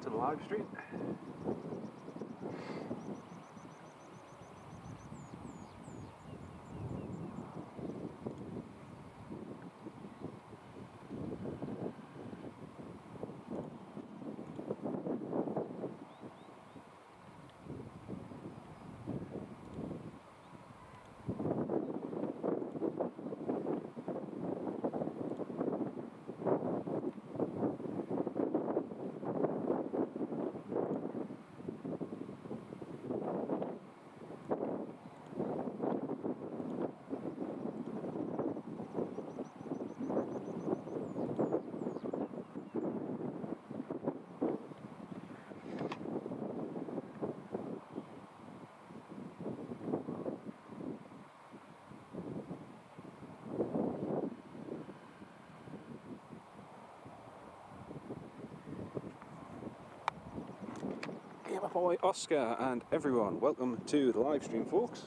to the live stream. My boy Oscar and everyone, welcome to the live stream, folks.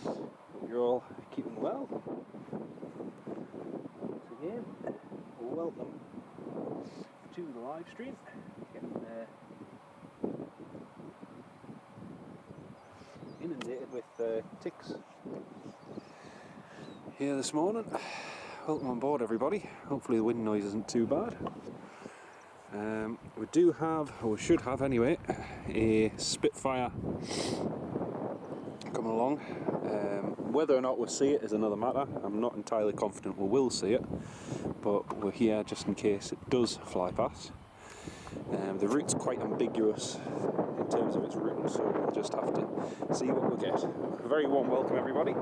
Hope you're all keeping well. Once again, welcome to the live stream. Getting inundated with ticks here this morning. Welcome on board, everybody. Hopefully the wind noise isn't too bad. We do have, or we should have anyway, a Spitfire coming along. Whether or not we'll see it is another matter. I'm not entirely confident we will see it, but we're here just in case it does fly past. The route's quite ambiguous in terms of its routing, so we'll just have to see what we'll get. A very warm welcome, everybody.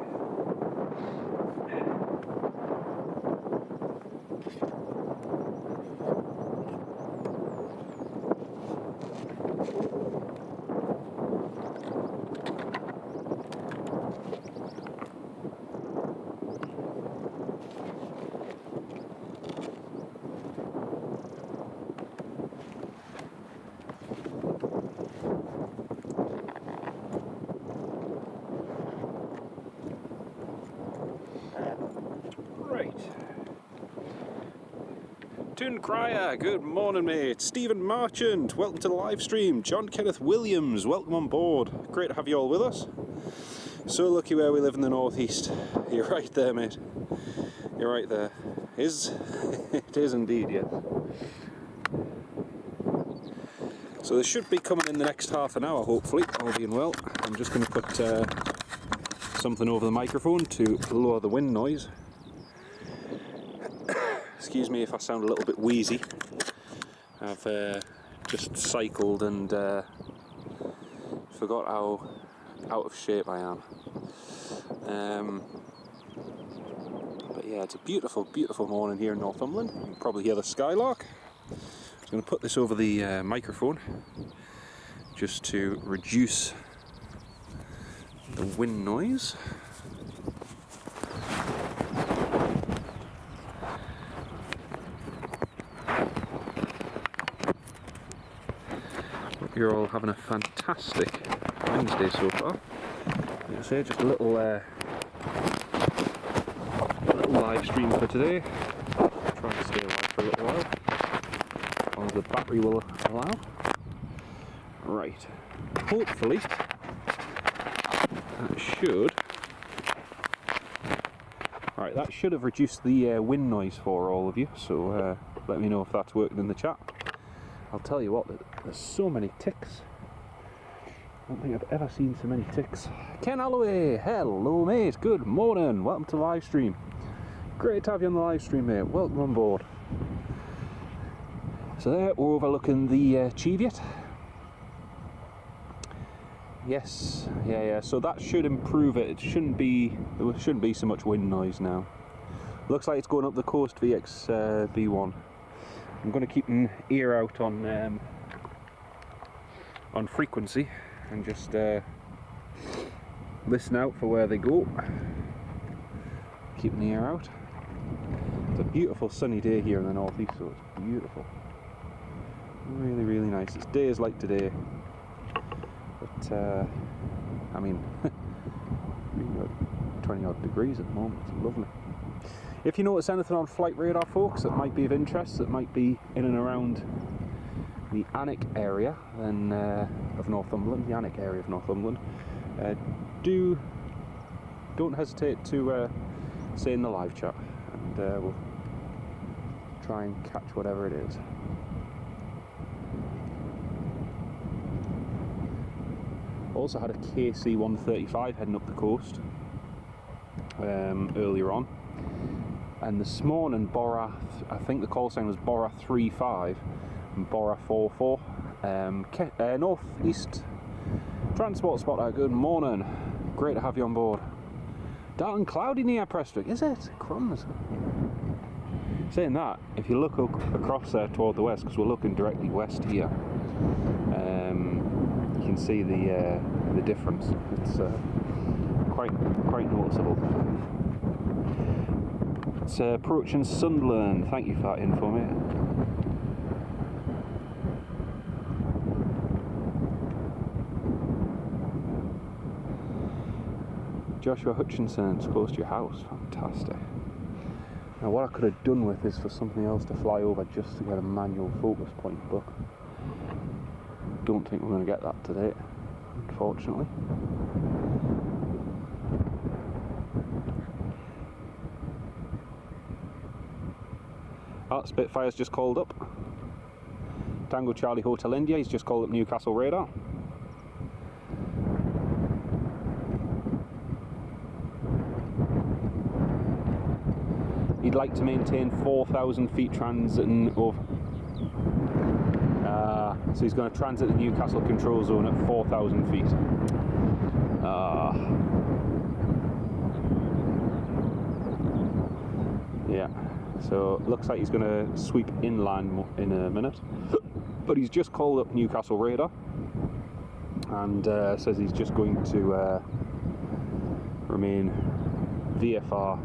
Crier, good morning mate. Stephen Marchant, welcome to the live stream. John Kenneth Williams, welcome on board. Great to have you all with us. So lucky where we live in the northeast. You're right there, mate. You're right there. It is indeed, yes. So they should be coming in the next half an hour, hopefully, all being well. I'm just going to put something over the microphone to lower the wind noise. Excuse me if I sound a little bit wheezy. I've just cycled and forgot how out of shape I am. But yeah, it's a beautiful, beautiful morning here in Northumberland. You can probably hear the skylark. I'm going to put this over the microphone just to reduce the wind noise. You're all having a fantastic Wednesday so far. Like I say, just a little live stream for today. Try and stay alive for a little while, as long as the battery will allow. Right, hopefully that should. Right, that should have reduced the wind noise for all of you. So let me know if that's working in the chat. I'll tell you what, there's so many ticks. I don't think I've ever seen so many ticks. Ken Holloway, hello mate, good morning, welcome to the live stream. Great to have you on the live stream, mate, welcome on board. So there, we're overlooking the Cheviot. Yes, yeah, so that should improve it. There shouldn't be so much wind noise now. Looks like it's going up the coast VX B1. I'm going to keep an ear out on frequency and just listen out for where they go. Keep an ear out. It's a beautiful sunny day here in the northeast, so it's beautiful. Really, really nice. It's days like today, but I mean, 20 odd degrees at the moment. It's lovely. If you notice anything on flight radar, folks, that might be of interest, that might be in and around the Alnwick area then of Northumberland, the Alnwick area of Northumberland, don't hesitate to say in the live chat, and we'll try and catch whatever it is. Also had a KC 135 heading up the coast earlier on, and this morning Bora, I think the call sign was Bora 35 and Bora 44. North East Transport Spotter, good morning, great to have you on board. Dark and cloudy near Prestwick, is it? Crumbs. Saying that, if you look across there toward the west, because we're looking directly west here, you can see the difference. It's quite noticeable. It's approaching Sunderland. Thank you for that info, mate. Joshua Hutchinson, it's close to your house. Fantastic. Now what I could have done with is for something else to fly over just to get a manual focus point, but don't think we're going to get that today, unfortunately. Spitfire's just called up. Tango Charlie Hotel India, he's just called up Newcastle radar. He'd like to maintain 4,000 feet transiting over. So he's going to transit the Newcastle control zone at 4,000 feet. Yeah, so it looks like he's going to sweep inland in a minute. But he's just called up Newcastle radar and says he's just going to remain VFR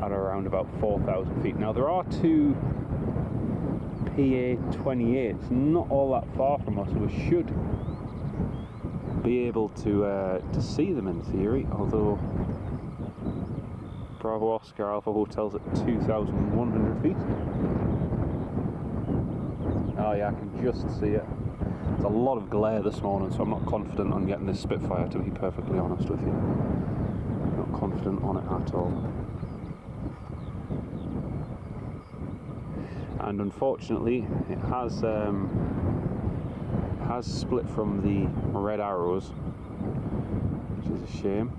at around about 4,000 feet. Now there are two PA-28s not all that far from us, so we should be able to see them in theory, although Bravo Oscar Alpha Hotel's at 2,100 feet. Oh yeah, I can just see it. There's a lot of glare this morning, so I'm not confident on getting this Spitfire, to be perfectly honest with you. Not confident on it at all. And unfortunately it has split from the red arrows, which is a shame.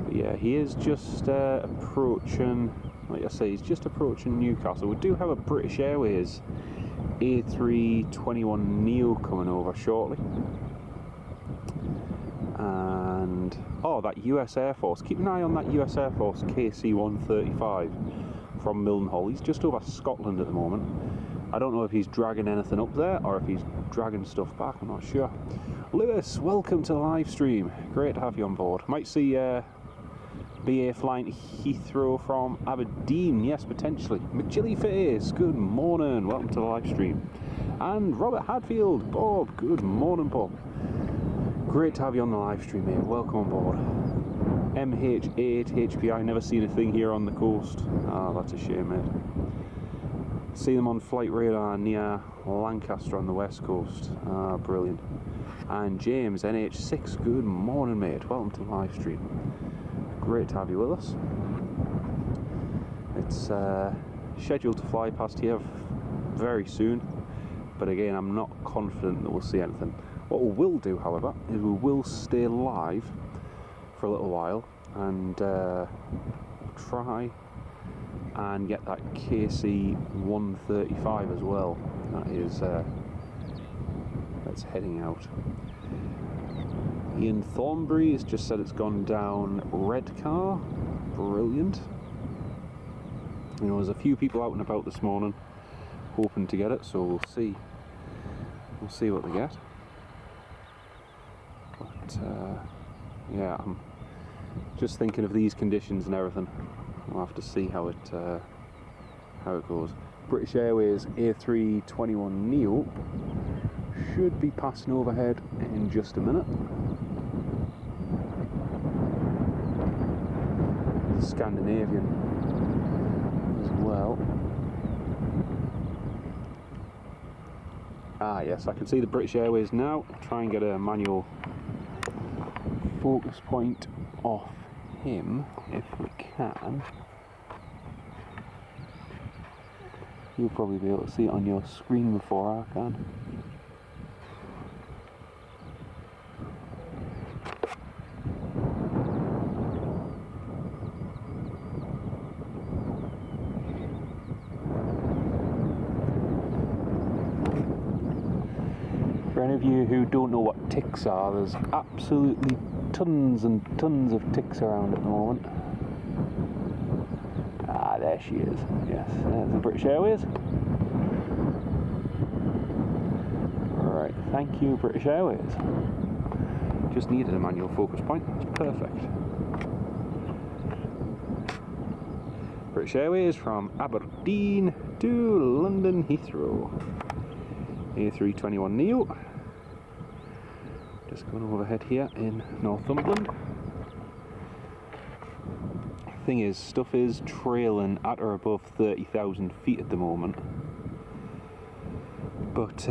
But yeah, he is just approaching, like I say, he's just approaching Newcastle. We do have a British Airways A321neo coming over shortly. And oh, that US Air Force, keep an eye on that US Air Force KC 135 from Mildenhall. He's just over Scotland at the moment. I don't know if he's dragging anything up there or if he's dragging stuff back, I'm not sure. Lewis, welcome to the live stream, great to have you on board. Might see BA flying Heathrow from Aberdeen, yes, potentially. McGilly Face, good morning, welcome to the live stream. And Robert Hadfield, Bob, good morning Bob. Great to have you on the live stream, mate. Welcome on board. MH8 HPI, never seen a thing here on the coast. Oh, that's a shame, mate. See them on flight radar near Lancaster on the west coast. Ah, brilliant. And James, NH6, good morning, mate. Welcome to the live stream. Great to have you with us. It's scheduled to fly past here very soon, but again, I'm not confident that we'll see anything. What we will do, however, is we will stay live for a little while and try and get that KC 135 as well. That is that's heading out. Ian Thornbury has just said it's gone down Redcar. Brilliant. You know, there's a few people out and about this morning hoping to get it, so we'll see. We'll see what they get. But yeah, I'm just thinking of these conditions and everything. We'll have to see how it goes. British Airways A321neo should be passing overhead in just a minute. Scandinavian as well. Ah yes, I can see the British Airways now. Try and get a manual focus point off him if we can. You'll probably be able to see it on your screen before I can. For any of you who don't know what ticks are, there's absolutely tons and tons of ticks around at the moment. Ah, there she is. Yes, there's the British Airways. Right, thank you, British Airways. Just needed a manual focus point. That's perfect. British Airways from Aberdeen to London Heathrow. A321neo. Just going overhead here in Northumberland. Thing is, stuff is trailing at or above 30,000 feet at the moment. But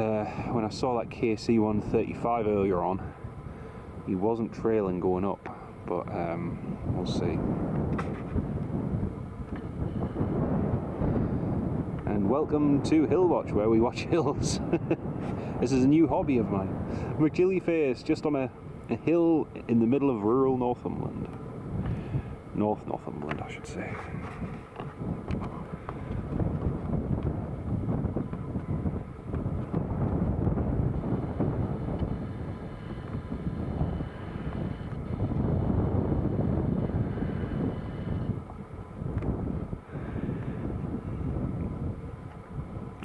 when I saw that KC 135 earlier on, he wasn't trailing going up. But we'll see. And welcome to Hill Watch, where we watch hills. This is a new hobby of mine. I'm a chilly face just on a hill in the middle of rural Northumberland. Northumberland, I should say.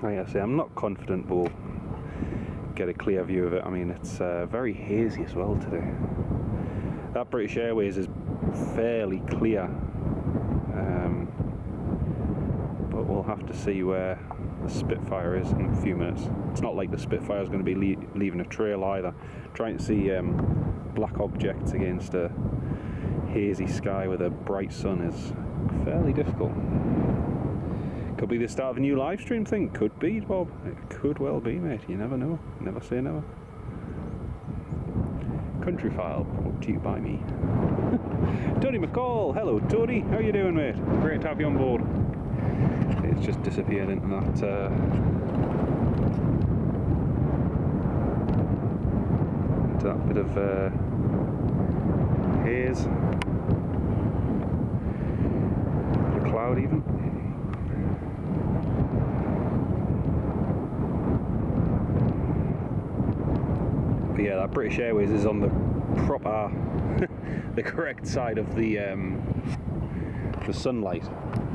Like I say, I'm not confident we'll get a clear view of it. I mean, it's very hazy as well today. That British Airways is fairly clear, but we'll have to see where the Spitfire is in a few minutes. It's not like the Spitfire is going to be leaving a trail either. Trying to see black objects against a hazy sky with a bright sun is fairly difficult. Could be the start of a new live stream thing. Could be, Bob. It could well be, mate. You never know. Never say never. Country File, brought to you by me. Tony McCall. Hello, Tony. How you doing, mate? Great to have you on board. It's just disappeared into that bit of haze. The cloud even. But yeah, that British Airways is on the proper, the correct side of the sunlight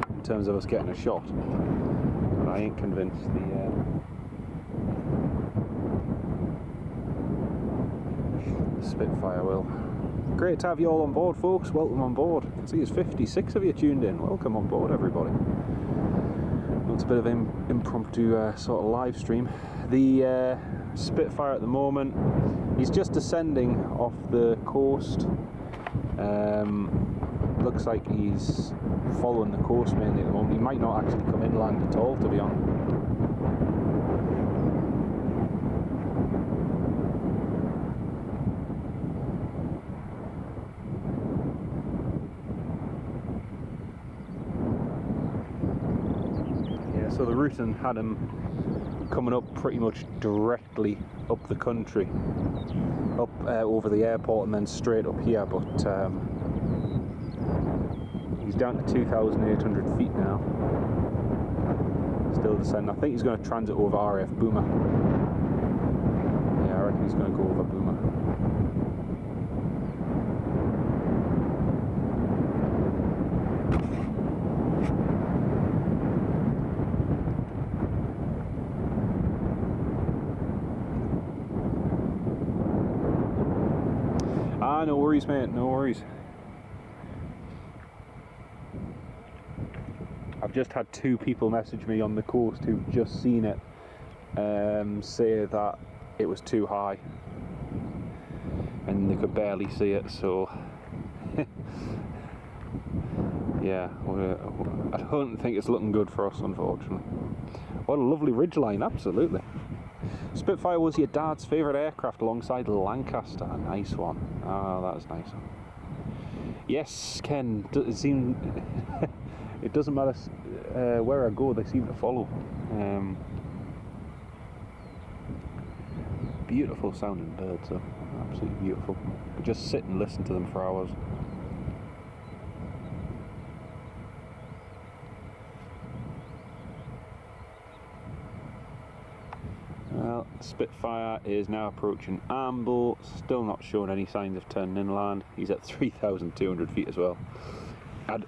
in terms of us getting a shot. But I ain't convinced the Spitfire will. Great to have you all on board, folks. Welcome on board. I can see there's 56 of you tuned in. Welcome on board, everybody. It's a bit of an impromptu sort of live stream. The Spitfire at the moment, he's just descending off the coast. Looks like he's following the coast mainly at the moment. He might not actually come inland at all, to be honest. Yeah, so the routing had him coming up pretty much directly up the country, up over the airport and then straight up here, but he's down to 2,800 feet now, still descending. I think he's going to transit over RF Boomer. Yeah, I reckon he's going to go over Boomer. Ah, no worries, mate, no worries. I've just had 2 people message me on the coast who've just seen it, say that it was too high and they could barely see it, so Yeah, I don't think it's looking good for us, unfortunately. What a lovely ridgeline, absolutely. Spitfire was your dad's favourite aircraft alongside the Lancaster. A nice one. Oh, that is nice. Yes, Ken, it doesn't matter where I go, they seem to follow. Beautiful sounding birds, though. Absolutely beautiful. I just sit and listen to them for hours. Well, Spitfire is now approaching Amble, still not showing any signs of turning inland. He's at 3,200 feet as well. And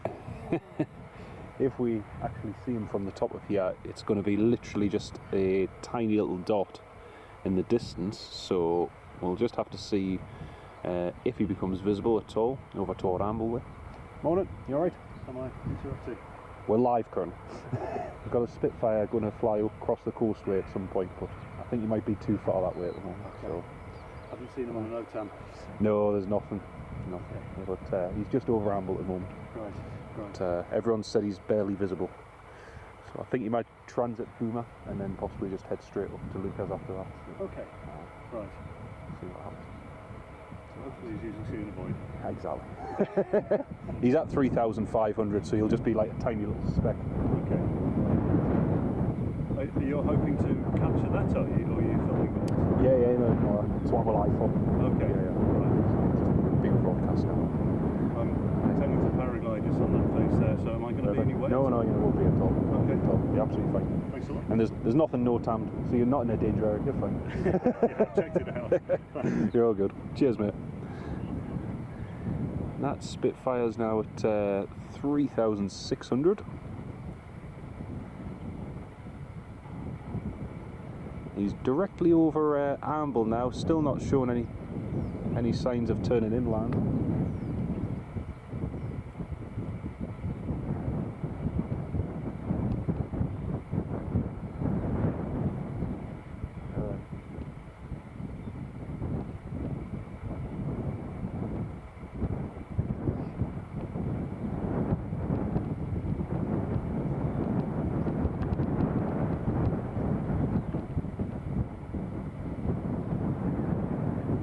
if we actually see him from the top of here, it's going to be literally just a tiny little dot in the distance, so we'll just have to see if he becomes visible at all over toward Amble. Morning, you alright? Am I interrupting? We're live currently. We've got a Spitfire going to fly across the coastway at some point, but I think you might be too far that way at the moment. Okay. So. Haven't seen him on an OTAM? No, there's nothing. But he's just over Amble at the moment. Right. But everyone said he's barely visible. So I think you might transit Boomer and then possibly just head straight up to Lucas after that. So, okay. Right. See what happens. So hopefully he's using Sooner Boy. Exactly. He's at 3,500, so he'll just be like a tiny little speck. Okay. You're hoping to capture that, are you? Or are you filming that? Yeah, no, it's what we're live for. Okay. Yeah. Right. Being broadcast now. I'm intending to paraglide just on that face there, so am I going to be any way? No, you won't be at all. Okay. You're absolutely fine. Thanks a lot. And there's nothing NOrthumberland, so you're not in a danger area, you're fine. Yeah, I checked it out. You're all good. Cheers, mate. That Spitfire's now at 3,600. He's directly over Amble now, still not showing any signs of turning inland.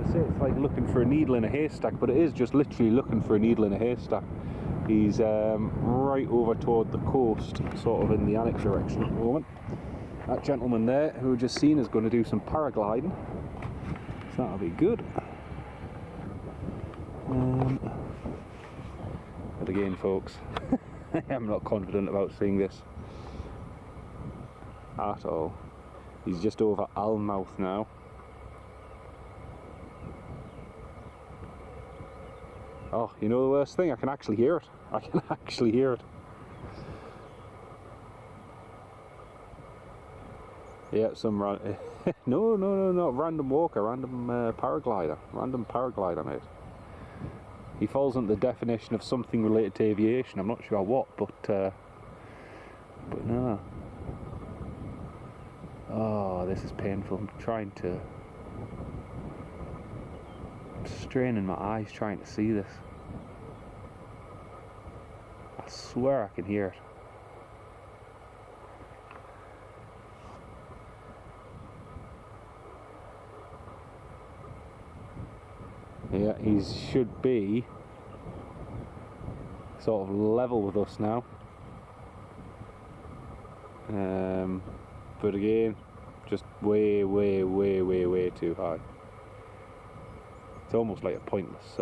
It's like looking for a needle in a haystack, but it is just literally looking for a needle in a haystack. He's right over toward the coast, sort of in the Annex direction at the moment. That gentleman there, who we just seen, is going to do some paragliding, so that'll be good. But again, folks, I'm not confident about seeing this at all. He's just over Almouth now. Oh, you know the worst thing? I can actually hear it. I can actually hear it. Yeah, some no, not random walker, random paraglider. Random paraglider, mate. He falls into the definition of something related to aviation. I'm not sure what, but no. Oh, this is painful. I'm trying to... I'm straining my eyes trying to see this. I swear I can hear it. Yeah, he should be sort of level with us now. But again, just way too high. It's almost like a pointless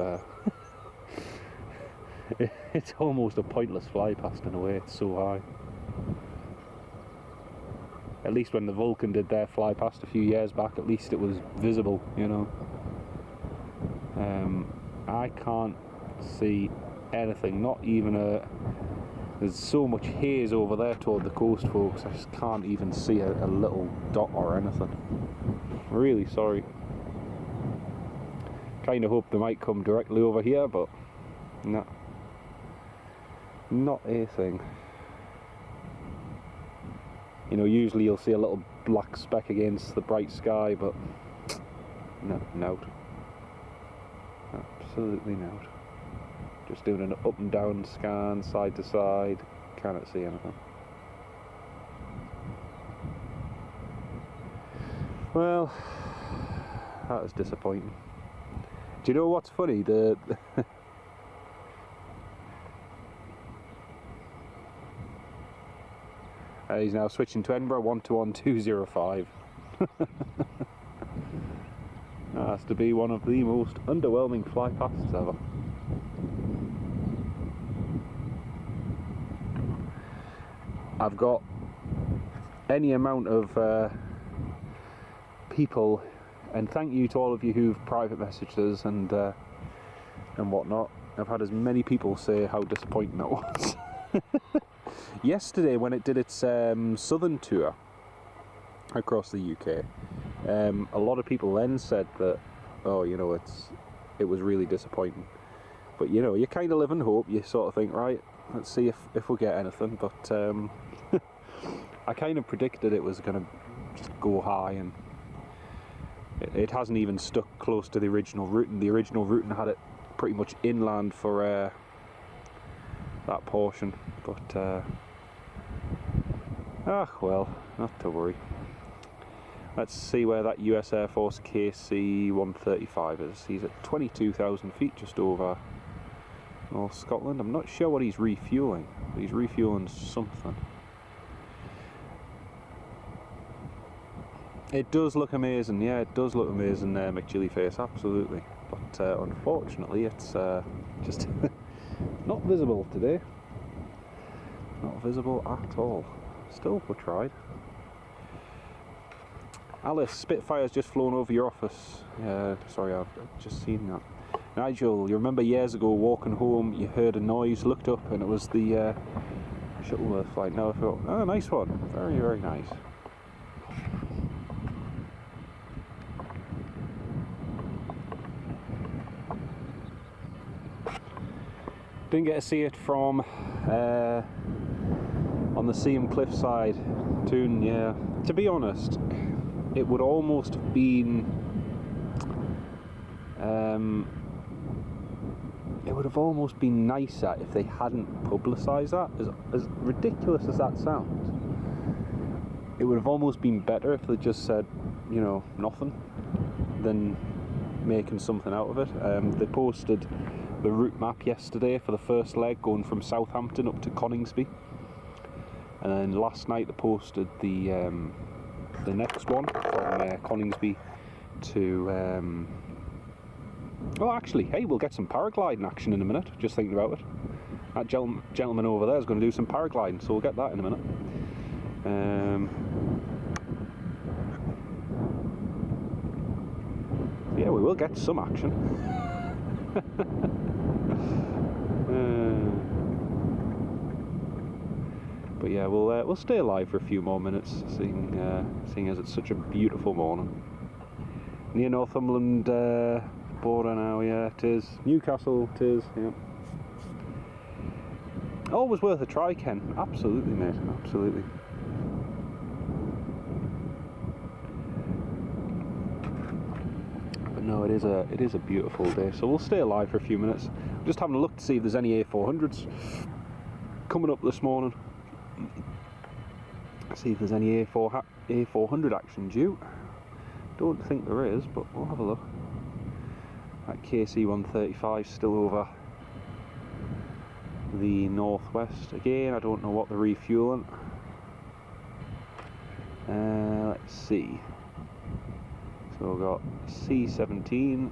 it's almost a pointless fly past in a way, it's so high. At least when the Vulcan did their fly past a few years back, at least it was visible, you know. I can't see anything, not even there's so much haze over there toward the coast, folks. I just can't even see a little dot or anything. Really sorry. Kind of hope they might come directly over here, but no, not a thing. You know, usually you'll see a little black speck against the bright sky, but no, nout. Absolutely nout. Just doing an up and down scan, side to side, cannot see anything. Well, that was disappointing. Do you know what's funny? He's now switching to Edinburgh 121-205. That has to be one of the most underwhelming fly pasts ever. I've got any amount of people, and thank you to all of you who've private messaged us and whatnot. I've had as many people say how disappointing that was. Yesterday, when it did its southern tour across the UK, a lot of people then said that, oh, you know, it was really disappointing. But you know, you kind of live in hope. You sort of think, right, let's see if we get anything. But I kind of predicted it was going to just go high, and it hasn't even stuck close to the original route. And the original route had it pretty much inland for that portion. But well, not to worry. Let's see where that US Air Force KC-135 is. He's at 22,000 feet, just over North Scotland. I'm not sure what he's refueling, but he's refueling something. It does look amazing, yeah, it does look amazing, McGillyface, absolutely. But unfortunately, it's just not visible today. Not visible at all. Still, we tried. Alice, Spitfire's just flown over your office. Yeah, sorry, I've just seen that. Nigel, you remember years ago walking home, you heard a noise, looked up, and it was the Shuttleworth flight. Now I thought, oh, nice one. Very, very nice. Didn't get to see it from on the Seam cliffside tune, yeah. To be honest, it would almost have been nicer if they hadn't publicised that. As ridiculous as that sounds, it would have almost been better if they just said, you know, nothing, than making something out of it. They posted the route map yesterday for the first leg going from Southampton up to Coningsby, and then last night they posted the next one from Coningsby to oh, actually, hey, we'll get some paragliding action in a minute, just thinking about it. That gentleman over there is going to do some paragliding, so we'll get that in a minute. Yeah, we will get some action. But yeah, we'll stay alive for a few more minutes, seeing as it's such a beautiful morning. Near Northumberland border now, yeah, it is. Newcastle, it is, yeah. Always worth a try, Ken. Absolutely, mate, absolutely. But no, it is a beautiful day, so we'll stay alive for a few minutes. Just having a look to see if there's any A400s coming up this morning. See if there's any A400 action due. Don't think there is, but we'll have a look. That KC-135 still over the northwest. Again, I don't know what they're refueling. Let's see. So we've got C-17,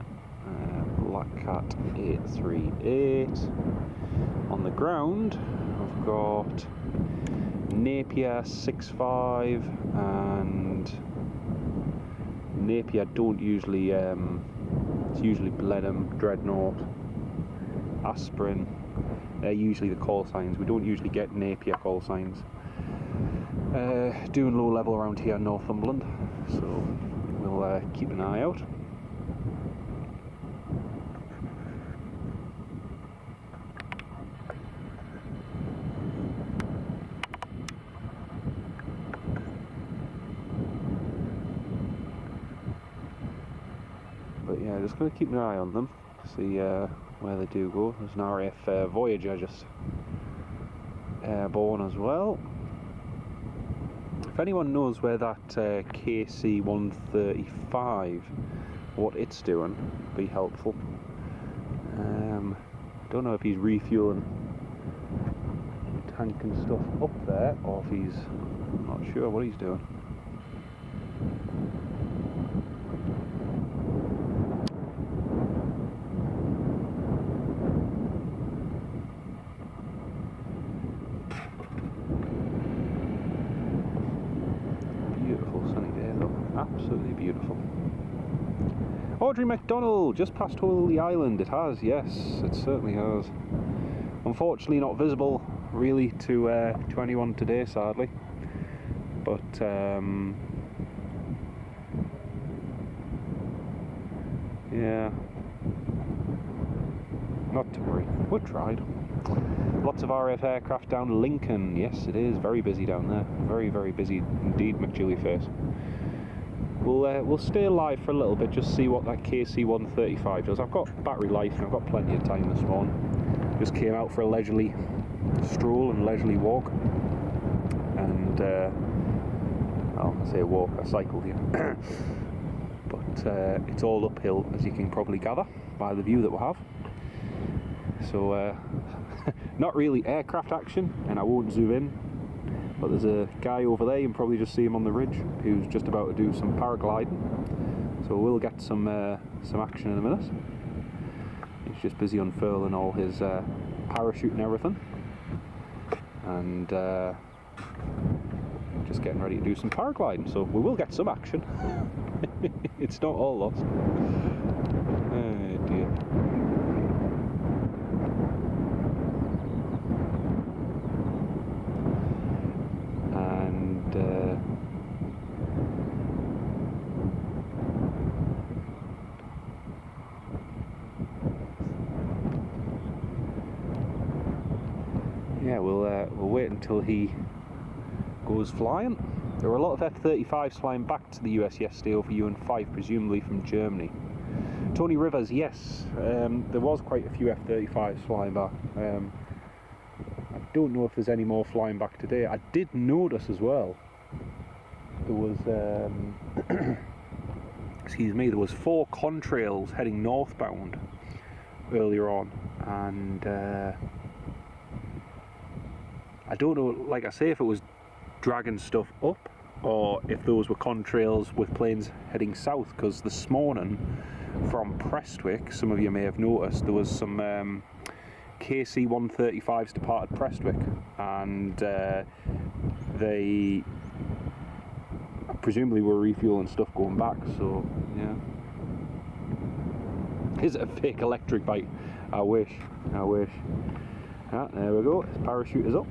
Black Cat 838. On the ground, I've got Napier 65 and Napier don't usually, it's usually Blenheim, Dreadnought, Aspirin. They're usually the call signs. We don't usually get Napier call signs. Doing low level around here in Northumberland, so we'll keep an eye out. But yeah, just going to keep an eye on them. see where they do go. There's an RAF Voyager just airborne as well. If anyone knows where that KC-135, what it's doing, be helpful. Don't know if he's refueling tank and stuff up there, or if he's not sure what he's doing. Beautiful sunny day though, absolutely beautiful. Audrey McDonald, just passed Holy Island. It has, yes, it certainly has. Unfortunately not visible really to anyone today, sadly. But yeah, not to worry, we tried. Lots of RF aircraft down Lincoln. Yes, it is very busy down there. Very, very busy indeed, McJillyface. We'll stay alive for a little bit, just see what that KC-135 does. I've got battery life and I've got plenty of time this morning. Just came out for a leisurely stroll and leisurely walk. And, well, I say a walk, I cycled here. But it's all uphill, as you can probably gather by the view that we have. So, not really aircraft action, and I won't zoom in. But there's a guy over there, you can probably just see him on the ridge, who's just about to do some paragliding. So we'll get some action in a minute. He's just busy unfurling all his parachute and everything. And just getting ready to do some paragliding, so we will get some action. It's not all lost. Oh dear. Yeah, we'll wait until he goes flying. There were a lot of F-35s flying back to the US yesterday over UN-5, presumably from Germany. Tony Rivers, yes, there was quite a few F-35s flying back. I don't know if there's any more flying back today. I did notice as well, there was, excuse me, there was 4 contrails heading northbound earlier on, and I don't know, like I say, if it was dragging stuff up or if those were contrails with planes heading south, because this morning from Prestwick, some of you may have noticed, there was some KC-135s departed Prestwick, and they presumably were refueling stuff going back, so yeah. Is it a fake electric bike? I wish, I wish. Ah, there we go, his parachute is up.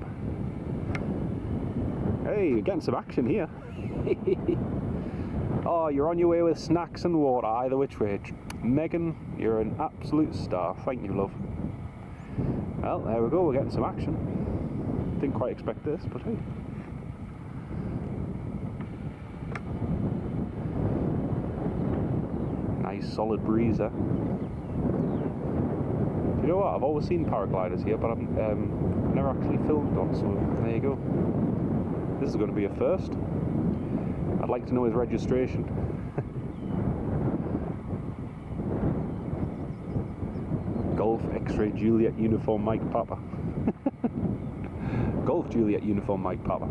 Hey, you're getting some action here. Oh, you're on your way with snacks and water, either which way. Megan, you're an absolute star. Thank you, love. Well, there we go, we're getting some action. Didn't quite expect this, but hey. Nice solid breeze there. You know what, I've always seen paragliders here, but I've never actually filmed one, so there you go. This is going to be a first. I'd like to know his registration. Golf X-ray Juliet Uniform Mike Papa. Golf Juliet Uniform Mike Papa.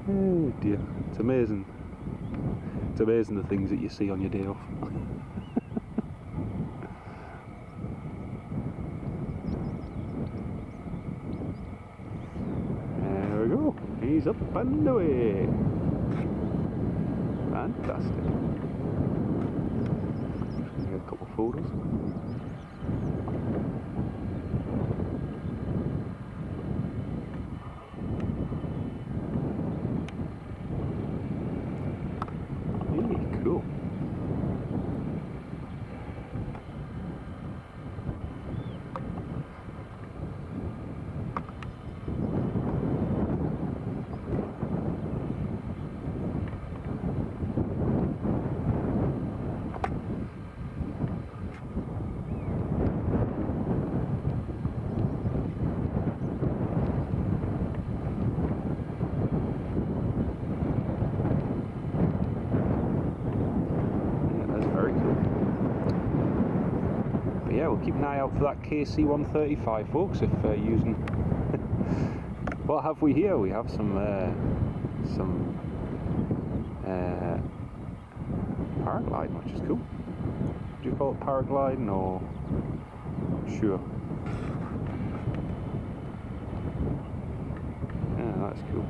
Oh dear, it's amazing. It's amazing the things that you see on your day off. There we go, he's up and away. Fantastic. Get a couple of photos. Cool. keep an eye out for that KC-135, folks, if using. What have we here? We have some paragliding, which is cool. Do you call it paragliding or? Not sure. Yeah, that's cool.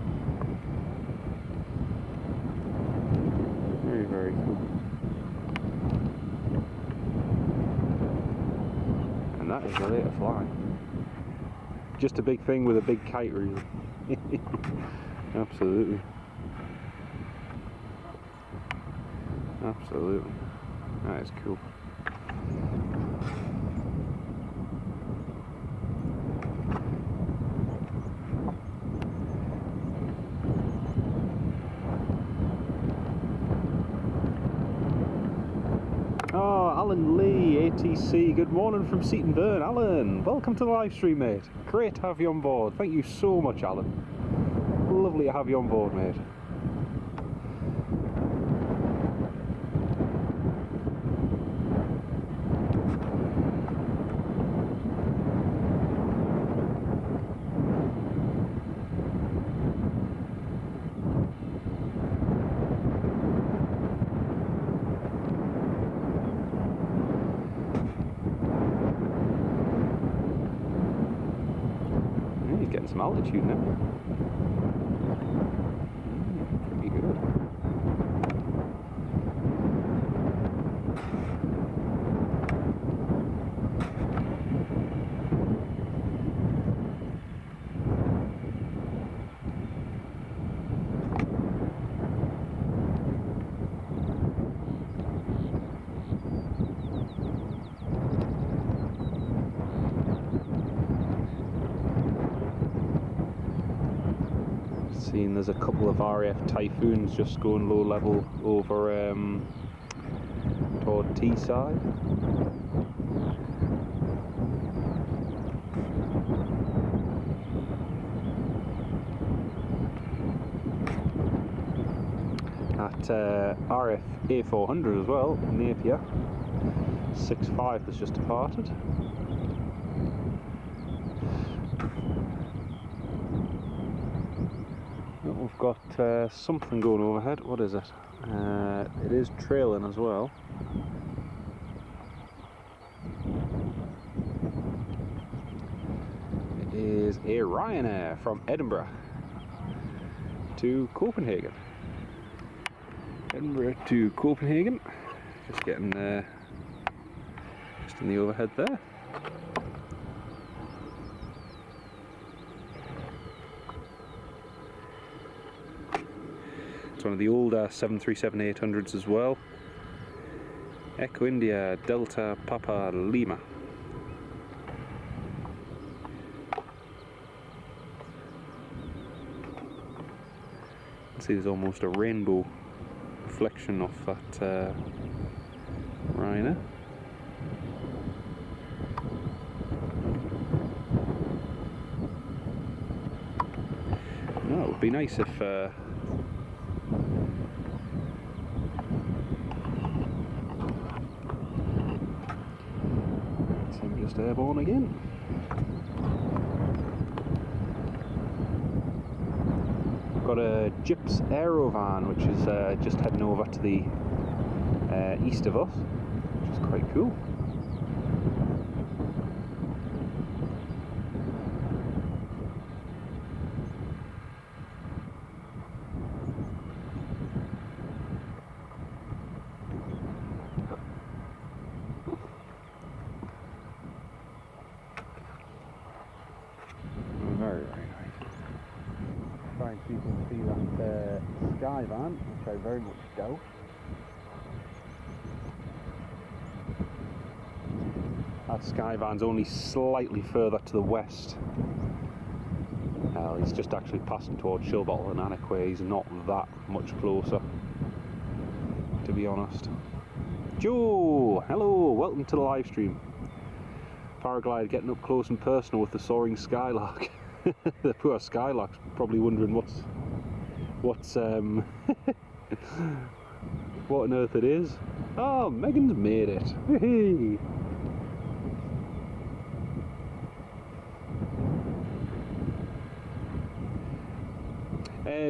Very, very cool. And that is a way to fly. Just a big thing with a big kite, really. Absolutely. Absolutely. That is cool. Oh, Alan Lee, ATC, good morning from Seaton Burn. Alan, welcome to the live stream, mate. Great to have you on board. Thank you so much, Alan. Lovely to have you on board, mate. Getting some altitude now. Pretty good. Seeing there's a couple of RAF Typhoons just going low level over toward Teesside. At RF A400 as well, Napier 6.5 that's just departed. We've got something going overhead. What is it? It is trailing as well. It is a Ryanair from Edinburgh to Copenhagen. Edinburgh to Copenhagen. Just getting just in the overhead there. It's one of the older 737-800s as well. Echo India Delta Papa Lima. You can see there's almost a rainbow reflection off that Ryanair. No, it would be nice if just airborne again. Got a Gyps Aerovan, which is just heading over to the east of us, which is quite cool. Very, very nice. Trying to see if you can see that Skyvan, which I very much doubt. That Skyvan's only slightly further to the west. He's just actually passing towards Shilbottle and Annequay. He's not that much closer, to be honest. Joe, hello, welcome to the live stream. Paraglide getting up close and personal with the soaring Skylark. The poor Skylark's probably wondering what's what on earth it is. Oh, Megan's made it. Hey.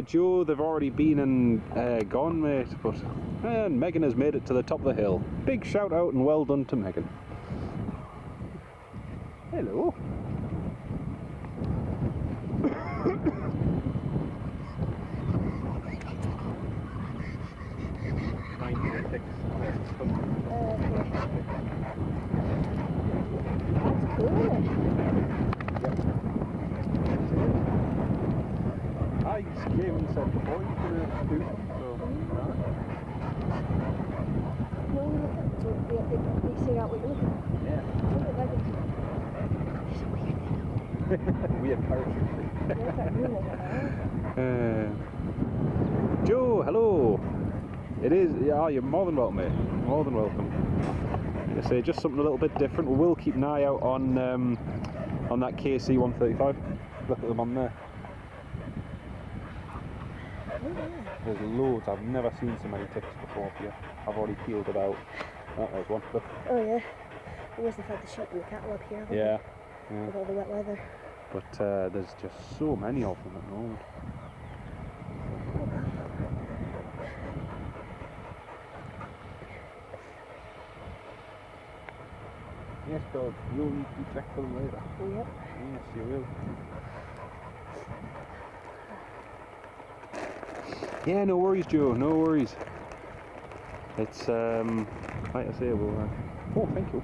Joe, they've already been and gone, mate, but and Megan has made it to the top of the hill. Big shout out and well done to Megan. Hello. That's cool, isn't it? I came and said before you could do so. No, so we have to figure out what you're looking at. Yeah. We have parachute. Joe, hello. It is. Yeah, you're more than welcome, mate. More than welcome. Like I say, just something a little bit different. We will keep an eye out on that KC 135. Look at them on there. There's loads. I've never seen so many ticks before here. I've already peeled it out. Oh, there's one. Look. Oh yeah. We must have had the sheep and the cattle up here. Yeah. With all the wet weather. But there's just so many of them at the moment. Yes, dog. You'll need to check for them later. Yep. Yes, you will. Yeah, no worries, Joe. No worries. It's like I say, we'll. Oh, thank you.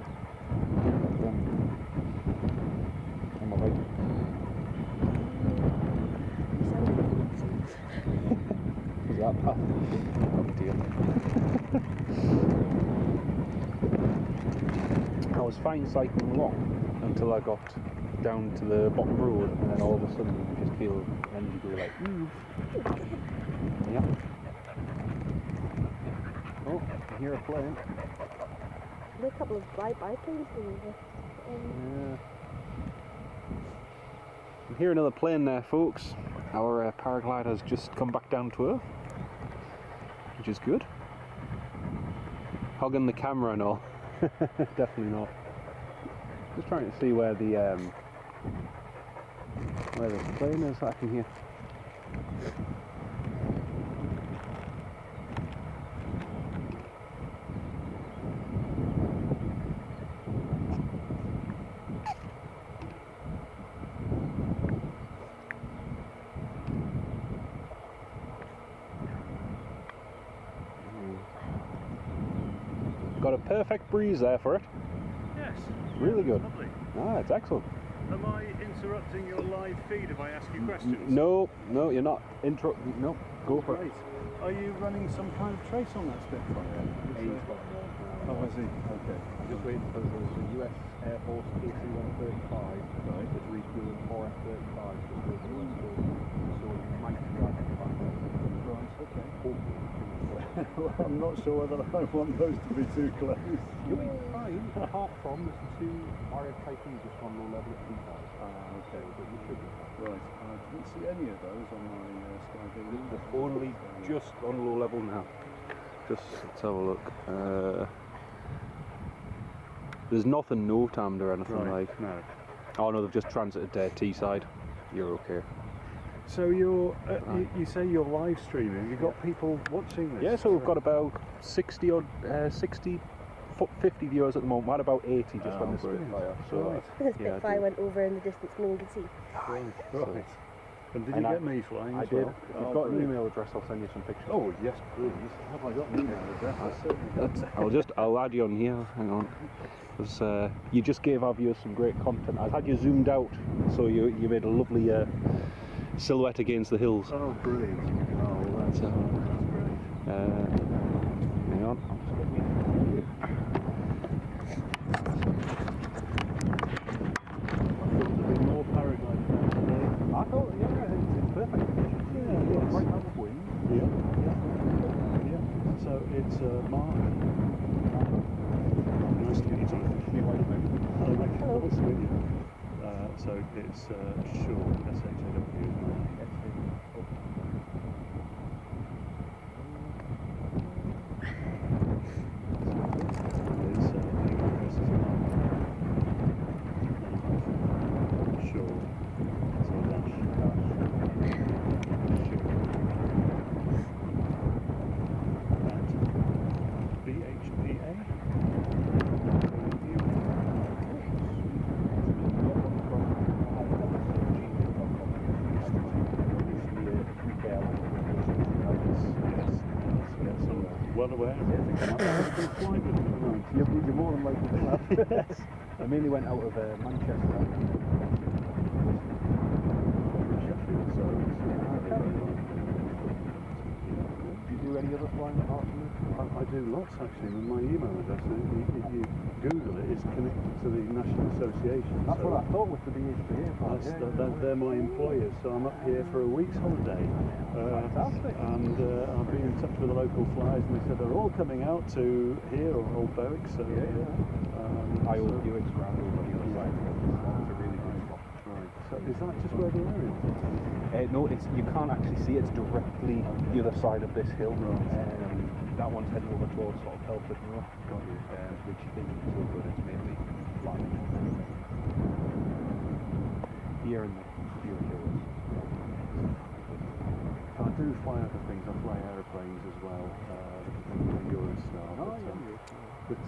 I'm alright. Is that path? Oh dear. I was fine cycling along until I got down to the bottom road, and then all of a sudden you just feel energy go like, ooh. Yeah. Oh, I hear a plane. There are a couple of biplanes over. Yeah. I hear another plane there, folks. Our paraglider has just come back down to earth, which is good. Hogging the camera and all. Definitely not. Just trying to see where the plane is. I can hear. Got a perfect breeze there for it. Yes. Really good. Lovely. Ah, it's excellent. Am I interrupting your live feed if I ask you questions? No, no, you're not interrupting. No, go for it. Are you running some kind of trace on that Spitfire? Oh, I see. Okay. Just waiting for the US Air Force KC-135 that's refueling for F-35 so you might be driving back. Right, okay. Hopefully. Well, I'm not sure whether I want those to be too close. You'll be fine, apart from there's two RF Typhoons just on low level at 3,000. Okay. But you should be fine. Right, I didn't see any of those on my Skyview. There's only just on low level now. Just, let's have a look. There's nothing no-timed or anything like. No. Oh no, they've just transited T-side. You're okay. So you're, you say you're live streaming. Have you got people watching this? Yeah, so we've got about 60 or 50 viewers at the moment. We had about 80 just when the Spitfire. So The Spitfire went over in the distance, no one could see. Right. And did And you get me flying I as did. well? If you've got an email address, I'll send you some pictures. Oh, yes, please. Have I got an email address? I certainly don't. I'll add you on here. Hang on. Because you just gave our viewers some great content. I've had you zoomed out, so you made a lovely silhouette against the hills. Oh, brilliant. Oh, well, that's brilliant. Hang on. More paragliding down today. I thought, yeah, it's perfect. Yeah, yes. Right out of wind. Yeah. So it's Mark. Nice to meet you. Hello. So it's Shaw, S-H-A-W. It's email address is Mark. Shaw. So dash. Shaw. aware of it. You're more than likely to have. Yes. I mainly went out of Manchester. Sheffield, so it's Do you do any other flying apart from this? I do lots actually. With my email address, if you Google it, it's connected to the National Association. That's so what I thought with the BHPA part. they're my employers, so I'm up here for a week's holiday. Fantastic. And I've been in touch with the local flyers, and they said they're all coming out to here or Old Berwick. So I owe Buick's ground over the other side. It's a really good spot. Right. So is that just where the area is? No, you can't actually see it. It's directly the other side of this hill. That one's heading over towards sort of Telford North, which isn't so good. It's mainly flying. Here in the Buick Hills. I do fly other things. I fly aeroplanes as well. Eurostar. But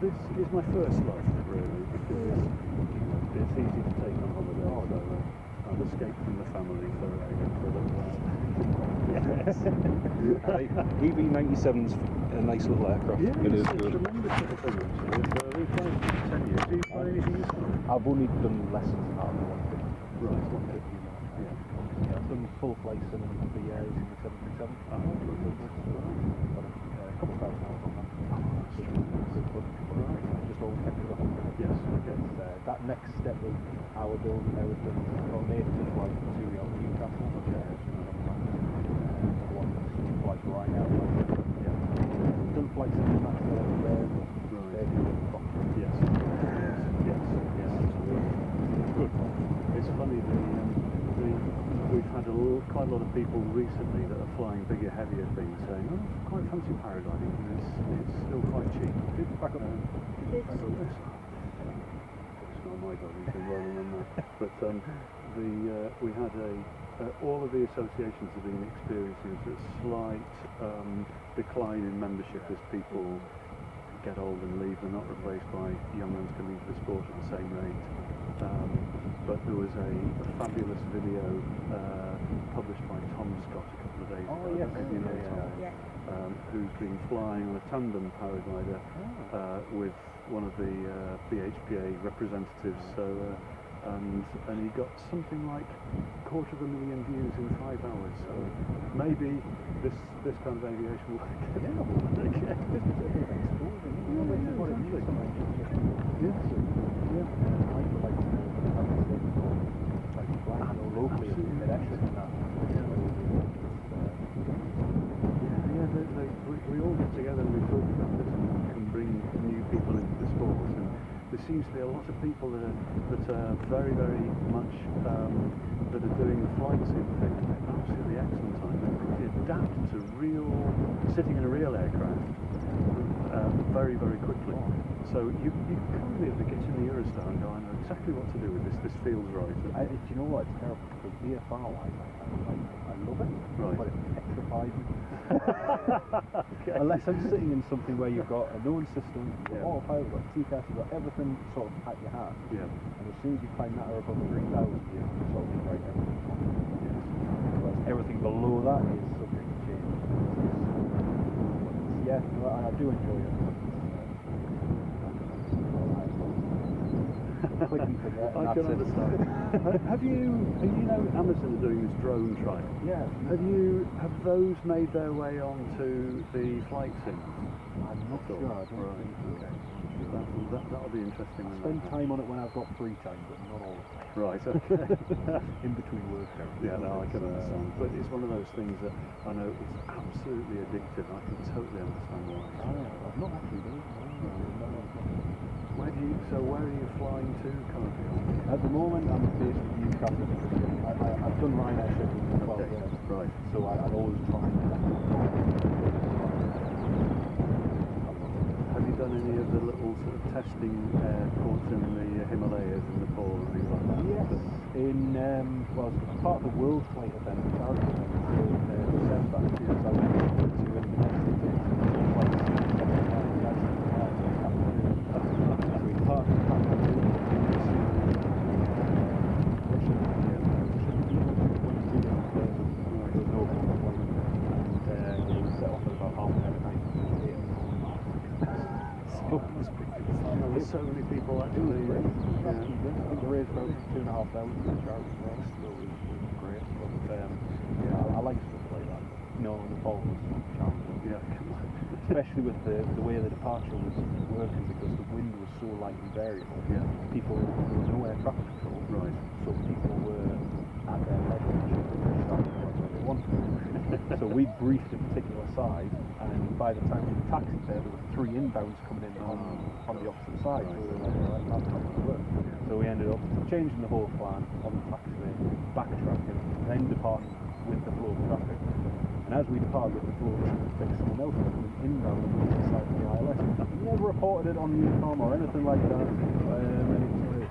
this is my first love, really, because it's easy to take on holiday. So I've escaped from the family for a little while. Yes. EV-97's a nice little aircraft. Yeah, it is it's good. a tremendous little thing, actually. We've flown for 10 years. Do you fly anything this time? I've only done lessons out of the 150. Right. Yeah, I've done full flights in the years in the 737. Oh, A couple of thousand hours on that. Just all kept it up. yes, okay. That next step of our building there was done from May to flight to Newcastle. One flight right now. Done flights in the max there, Yes, absolutely. Good. It's funny, we've had quite a lot of people recently that are flying bigger, heavier things saying, oh, I quite fancy paragliding, and it's still quite cheap. Back up. It's not my dog, he's been rolling on that. But we had all of the associations have been experiencing a slight decline in membership as people get old and leave. They're not replaced by young ones coming into the sport at the same rate. But there was a fabulous video published by Tom Scott a couple of days ago. Who's been flying on a tandem paraglider with one of the BHPA representatives. So and he got something like 250,000 views in 5 hours. So maybe this kind of aviation will get we all get together and we talk about this and can bring new people into the sport. And there seems to be a lot of people that are very, very much that are doing the flight sim thing. They're absolutely excellent time. They adapt to sitting in a real aircraft very, very quickly. So you can't be able to get in the Eurostar and go, I know exactly what to do with this. This feels right. Do you know what? It's terrible because VFR wise, I love it, right. but it petrifies me. Okay. Unless I'm sitting in something where you've got a known system, you've got autopilot, you've got TCAS, you've got everything sort of at your hand. Yeah. And as soon as you climb that or above 3,000, you sort of right everything. Whereas everything below that is subject to change. Yeah, I do enjoy it. I can understand. Have you know Amazon are doing this drone trial? Yeah. Have those made their way onto the flight sim? I'm not sure. I don't think so. Okay. That'll be interesting. I spend time on it when I've got free time, but not all the time. Right, okay. In between work hours. Yeah, no, I can understand. But it's one of those things that I know it's absolutely addictive. I can totally understand why. I've not actually done it. Where are you flying to currently? At the moment, I'm based in Newcastle. I've done Ryanair schedules for 12 years. Right. So I'd always try and Have you done any of the little sort of testing ports in the Himalayas in Nepal and things like that? Yes. In, well, as part of the World Flight event, charity event in December, I went to set off at about about 2.5 hours to charge as well, so it was great. But yeah, I like stuff like that. No, the fall was challenging. Yeah. Especially with the way the departure was working, because the wind was so light and variable. Yeah. There was no air traffic control. Right. So people were at their leverage deciding what they wanted. So we briefed a particular side, and by the time we taxied there were 3 inbounds coming in on the opposite side. So we were like, well, that's not going to work. So we ended up changing the whole plan on the taxiway, backtracking, then departing with the flow of traffic. And as we departed with the flow of traffic, someone else was coming inbound on the other side of the ILS. Never reported it on the Unicom or anything like that. And it's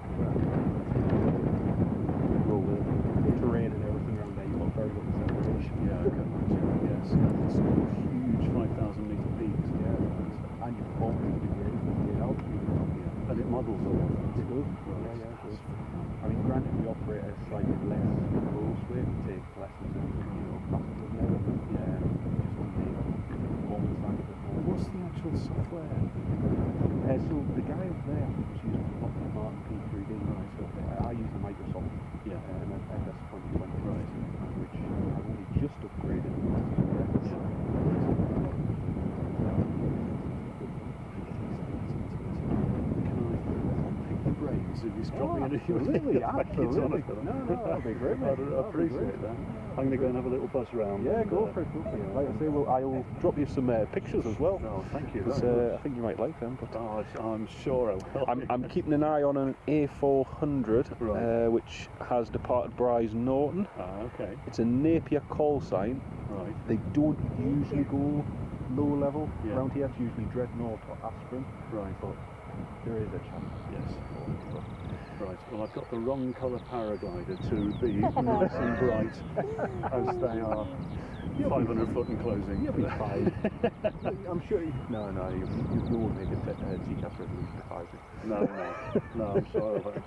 well, the terrain and everything around there, you've got very good separation. Yeah, I can imagine. Yes. It's huge 5,000 metre peaks. Yeah. And you've always been ready to get out. And it models all of that. It does. Yeah. I mean, granted, we operate a slightly less close way, we take lessons in, passengers and everything. Yeah. Just on the performance side of it. What's the actual software? So the guy up there was using Lockheed Martin P3D, right? So I use the Microsoft FS 2020, right, which I've only just upgraded. Brains if he's dropping any absolutely. No, that'll be great. I appreciate that. I'm going to go and have a little buzz around. Yeah, go for it. Like I say, I will drop you some pictures as well. Oh, thank you. I think you might like them. But I'm sure I will. I'm keeping an eye on an A400, which has departed Bryce Norton. Okay. It's a Napier call sign. Right. They don't usually go low level around here. It's usually Dreadnought or Aspirin. Right. But there is a chance. Yes. Right. Well, I've got the wrong colour paraglider to be nice and bright as they are 500 foot and closing. You'll be fine. I'm sure you won't make a TCAS resolution to 5. No, I'm sure I won't.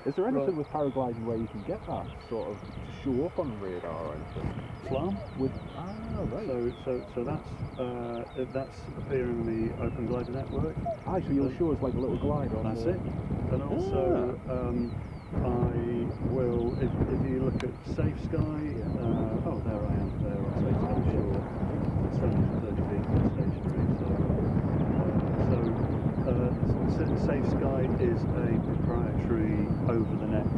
Is there anything with paragliding where you can get that sort of to show up on radar or anything? Slam? Right. So that's appearing in the Open Glider network. So you'll show us like a little glider. That's it. And also, I will, if you look at Safe Sky, there I am, there on Safe Sky, sure. It's 30 feet stationary, so Safe Sky is a proprietary over-the-net,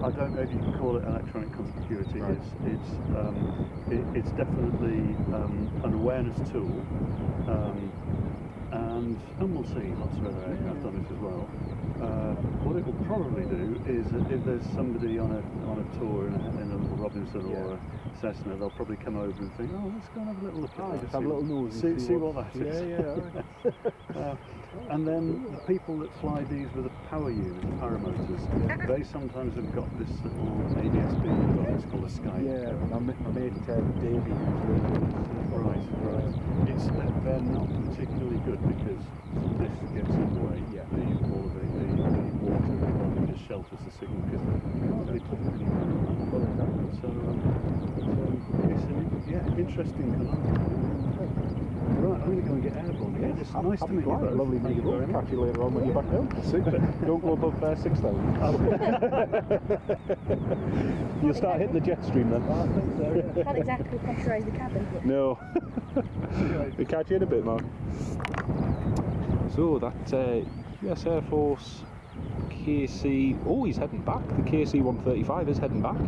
I don't know if you can call it electronic conspicuity. Right. It's definitely an awareness tool, and we'll see lots of other aircraft on it as well. What it will probably do is if there's somebody on a tour in a little Robinson or a Cessna, they'll probably come over and think, oh, let's go and have a little look at that. Just have a little nose and see what that is. Yeah. And then the people that fly these with a power unit, paramotors, they sometimes have got this little ADSB, it's called a Sky. Yeah, my mate Davey usually. Right. They're not particularly good because this gets in the way. Yeah. All of the water rather just shelters the signal because they can't really it's an interesting conundrum. Right, I'm going to go and get airborne again. It's nice to meet you both. Lovely to meet you both. Catch you later on when you're back home. Super. Don't go above 6,000. You'll start hitting the jet stream then. I think so, yeah. Can't exactly pressurise the cabin. But No. We'll catch you in a bit, Mark. So that US Air Force KC... Oh, he's heading back. The KC-135 is heading back.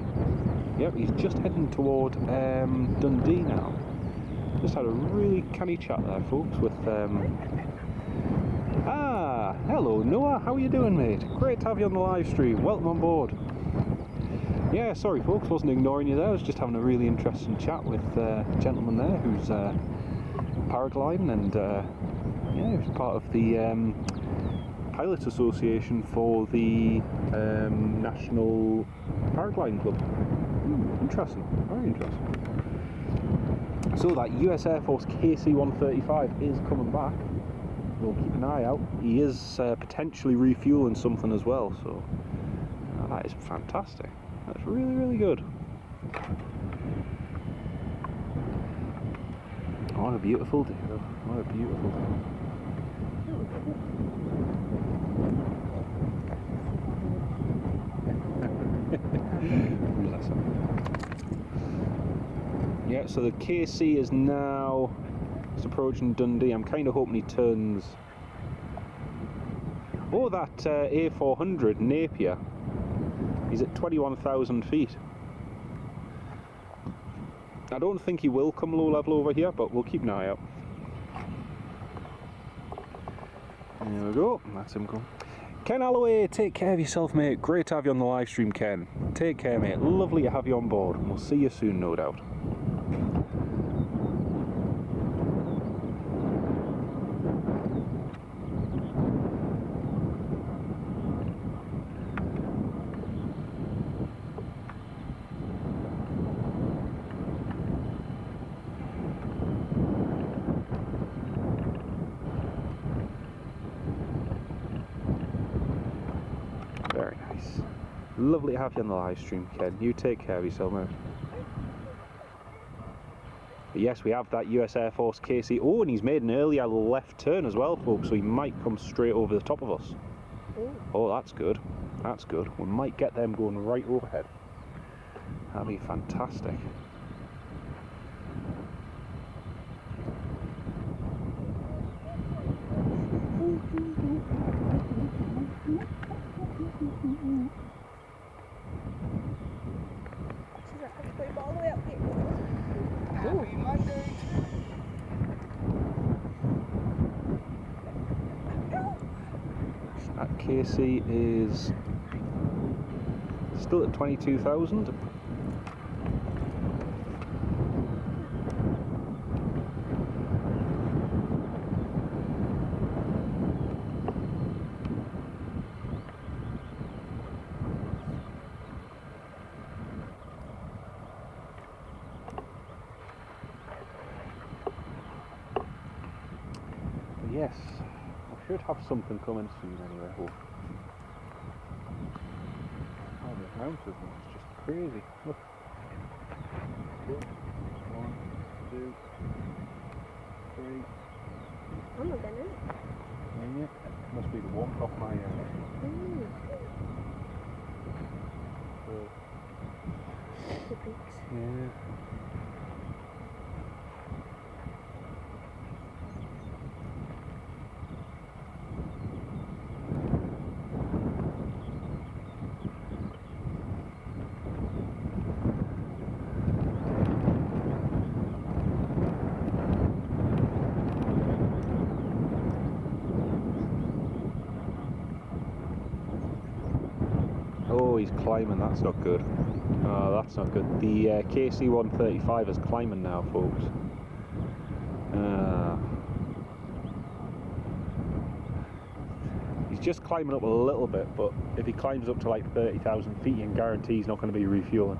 Yep, he's just heading toward Dundee now. Just had a really canny chat there, folks, with hello Noah, how are you doing, mate? Great to have you on the live stream. Welcome on board. Yeah, sorry folks, wasn't ignoring you there. I was just having a really interesting chat with a gentleman there who's paragliding and he's part of the Pilot Association for the National Paragliding Club. Interesting, very interesting. So that US Air Force KC-135 is coming back. We'll keep an eye out. He is potentially refueling something as well, so that is fantastic. That's really, really good. What a beautiful day, though. What a beautiful day. So the KC is now it's approaching Dundee. I'm kind of hoping he turns. Oh, that A400 Napier. He's at 21,000 feet. I don't think he will come low level over here, but we'll keep an eye out. There we go. That's him going. Ken Alloway, take care of yourself, mate. Great to have you on the live stream, Ken. Take care, mate. Lovely to have you on board, and we'll see you soon, no doubt. Very nice. Lovely to have you on the live stream, Ken. You take care of yourself, mate. But yes, we have that US Air Force KC. Oh, and he's made an earlier left turn as well, folks, so he might come straight over the top of us. Ooh. Oh, that's good. That's good. We might get them going right overhead. That'd be fantastic. She's like, let's put him all the way up here. That KC is still at 22,000. Yes, I should have something coming soon anyway, hope. Oh, the amount of them is just crazy. Look. 1, 2, 3. I'm not gonna. Yeah, must be the warmth off my The peaks. yeah. Oh, he's climbing, that's not good. Oh, that's not good. The KC-135 is climbing now, folks. He's just climbing up a little bit, but if he climbs up to like 30,000 feet, you can guarantee he's not going to be refueling.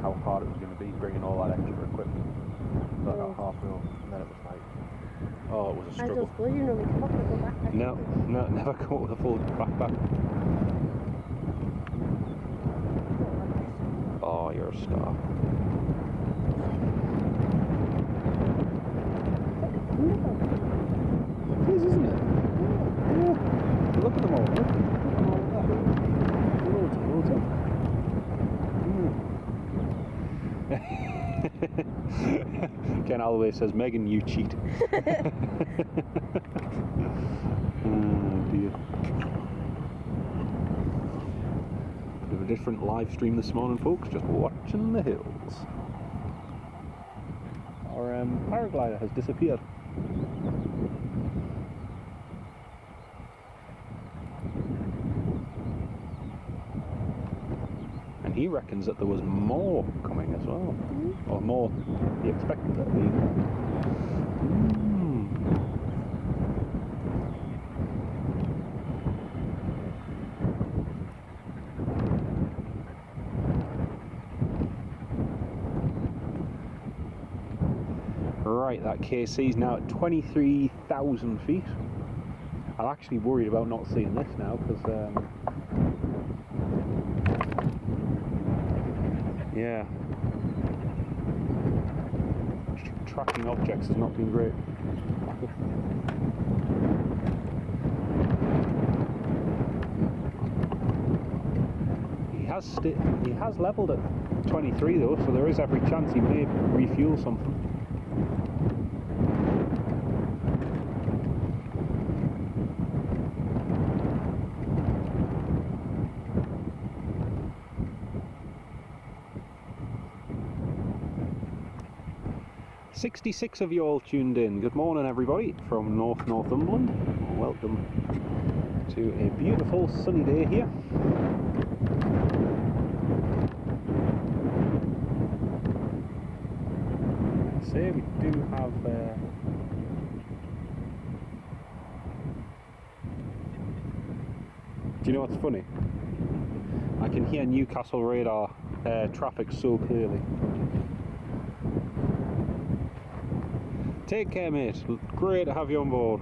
How hard it was going to be bringing all that extra equipment. Got about halfway up, and then it was like, oh, it was a I struggle. just told you know we come up and go back. No, never come up with a full backpack. Oh, you're a star. It is, isn't it? Yeah. Look at them all. Look at them all there. Loads of them. Ken Alloway says, Megan, you cheat. Oh dear. Bit of a different live stream this morning, folks, just watching the hills. Our paraglider has disappeared. And he reckons that there was more coming as well. Or more he expected there to be. Right, that KC's now at 23,000 feet. I'm actually worried about not seeing this now because yeah. tracking objects has not been great. He has levelled at 23 though, so there is every chance he may refuel something. "66 of you all tuned in. Good morning everybody from Northumberland. Welcome to a beautiful sunny day here. Say we do have do you know what's funny? I can hear Newcastle radar traffic so clearly. Take care, mate. Great to have you on board.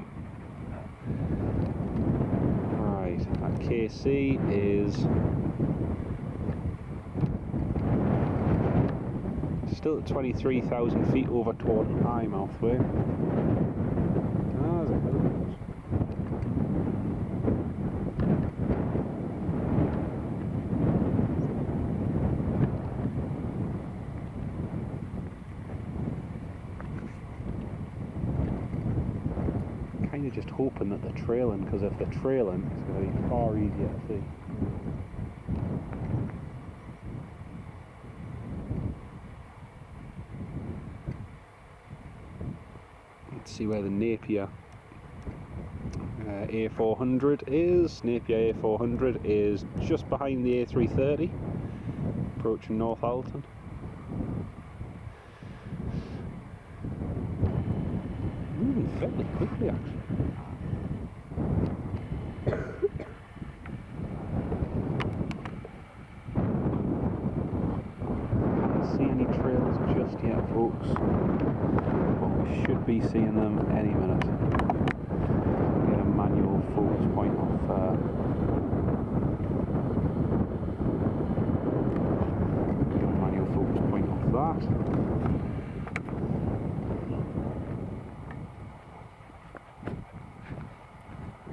Right, that KC is still at 23,000 feet over toward Eyemouth way. Ah, there's a bit of it. Kind of just hoping that they're trailing, because if they're trailing, it's going to be far easier to see. Let's see where the Napier A400 is. Napier A400 is just behind the A330, approaching Northallerton. Moving fairly quickly actually. Can't see any trails just yet, folks. Should be seeing them any minute. Get a manual focus point off that.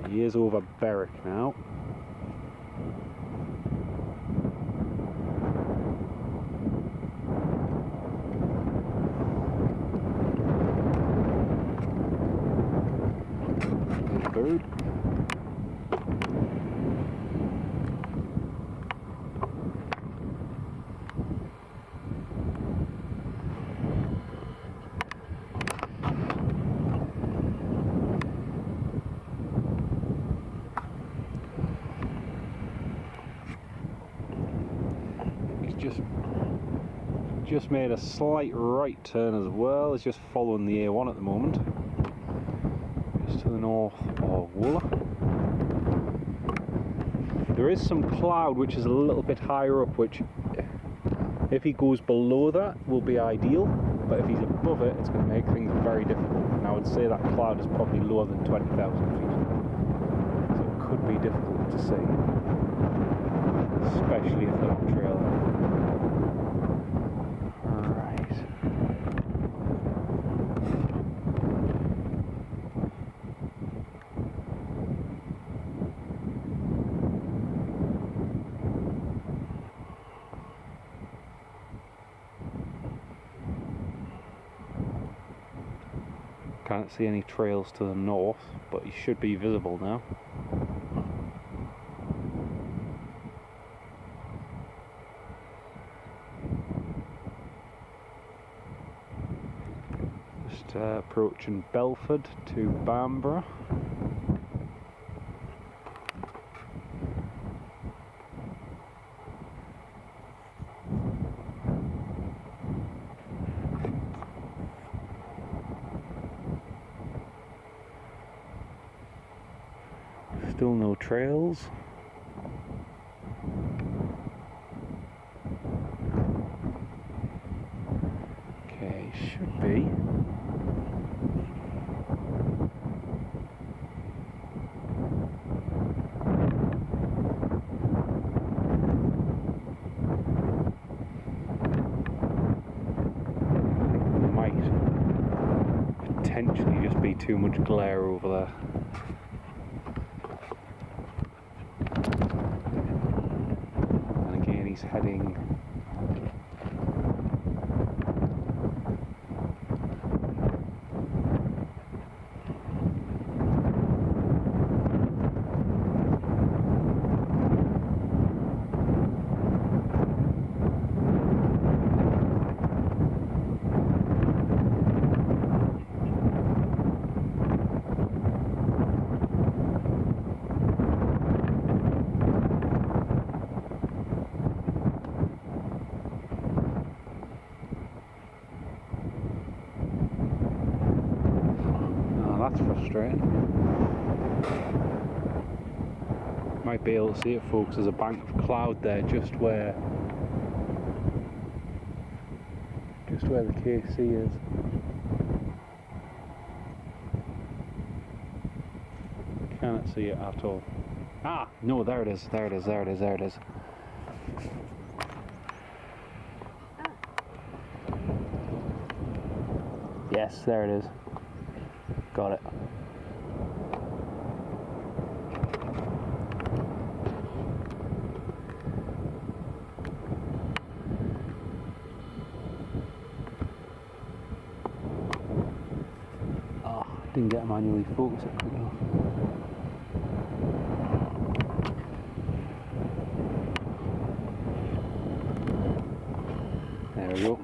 He is over Berwick now. Bird. He's just made a slight right turn as well. He's just following the A1 at the moment. To the north of Wooler. There is some cloud which is a little bit higher up, which if he goes below that will be ideal, but if he's above it it's going to make things very difficult, and I would say that cloud is probably lower than 20,000 feet, so it could be difficult to see, especially if they're not trailing. Can't see any trails to the north, but he should be visible now. Just approaching Belford to Bamborough. Still no trails. Okay, should be. I think we might potentially just be too much glare over there. And again, he's heading. That's frustrating. Might be able to see it, folks. There's a bank of cloud there just where the KC is. Cannot see it at all. Ah, no, there it is, there it is, there it is, there it is. Yes, there it is. Got it. Oh, didn't get manually focus it quick enough. There we go.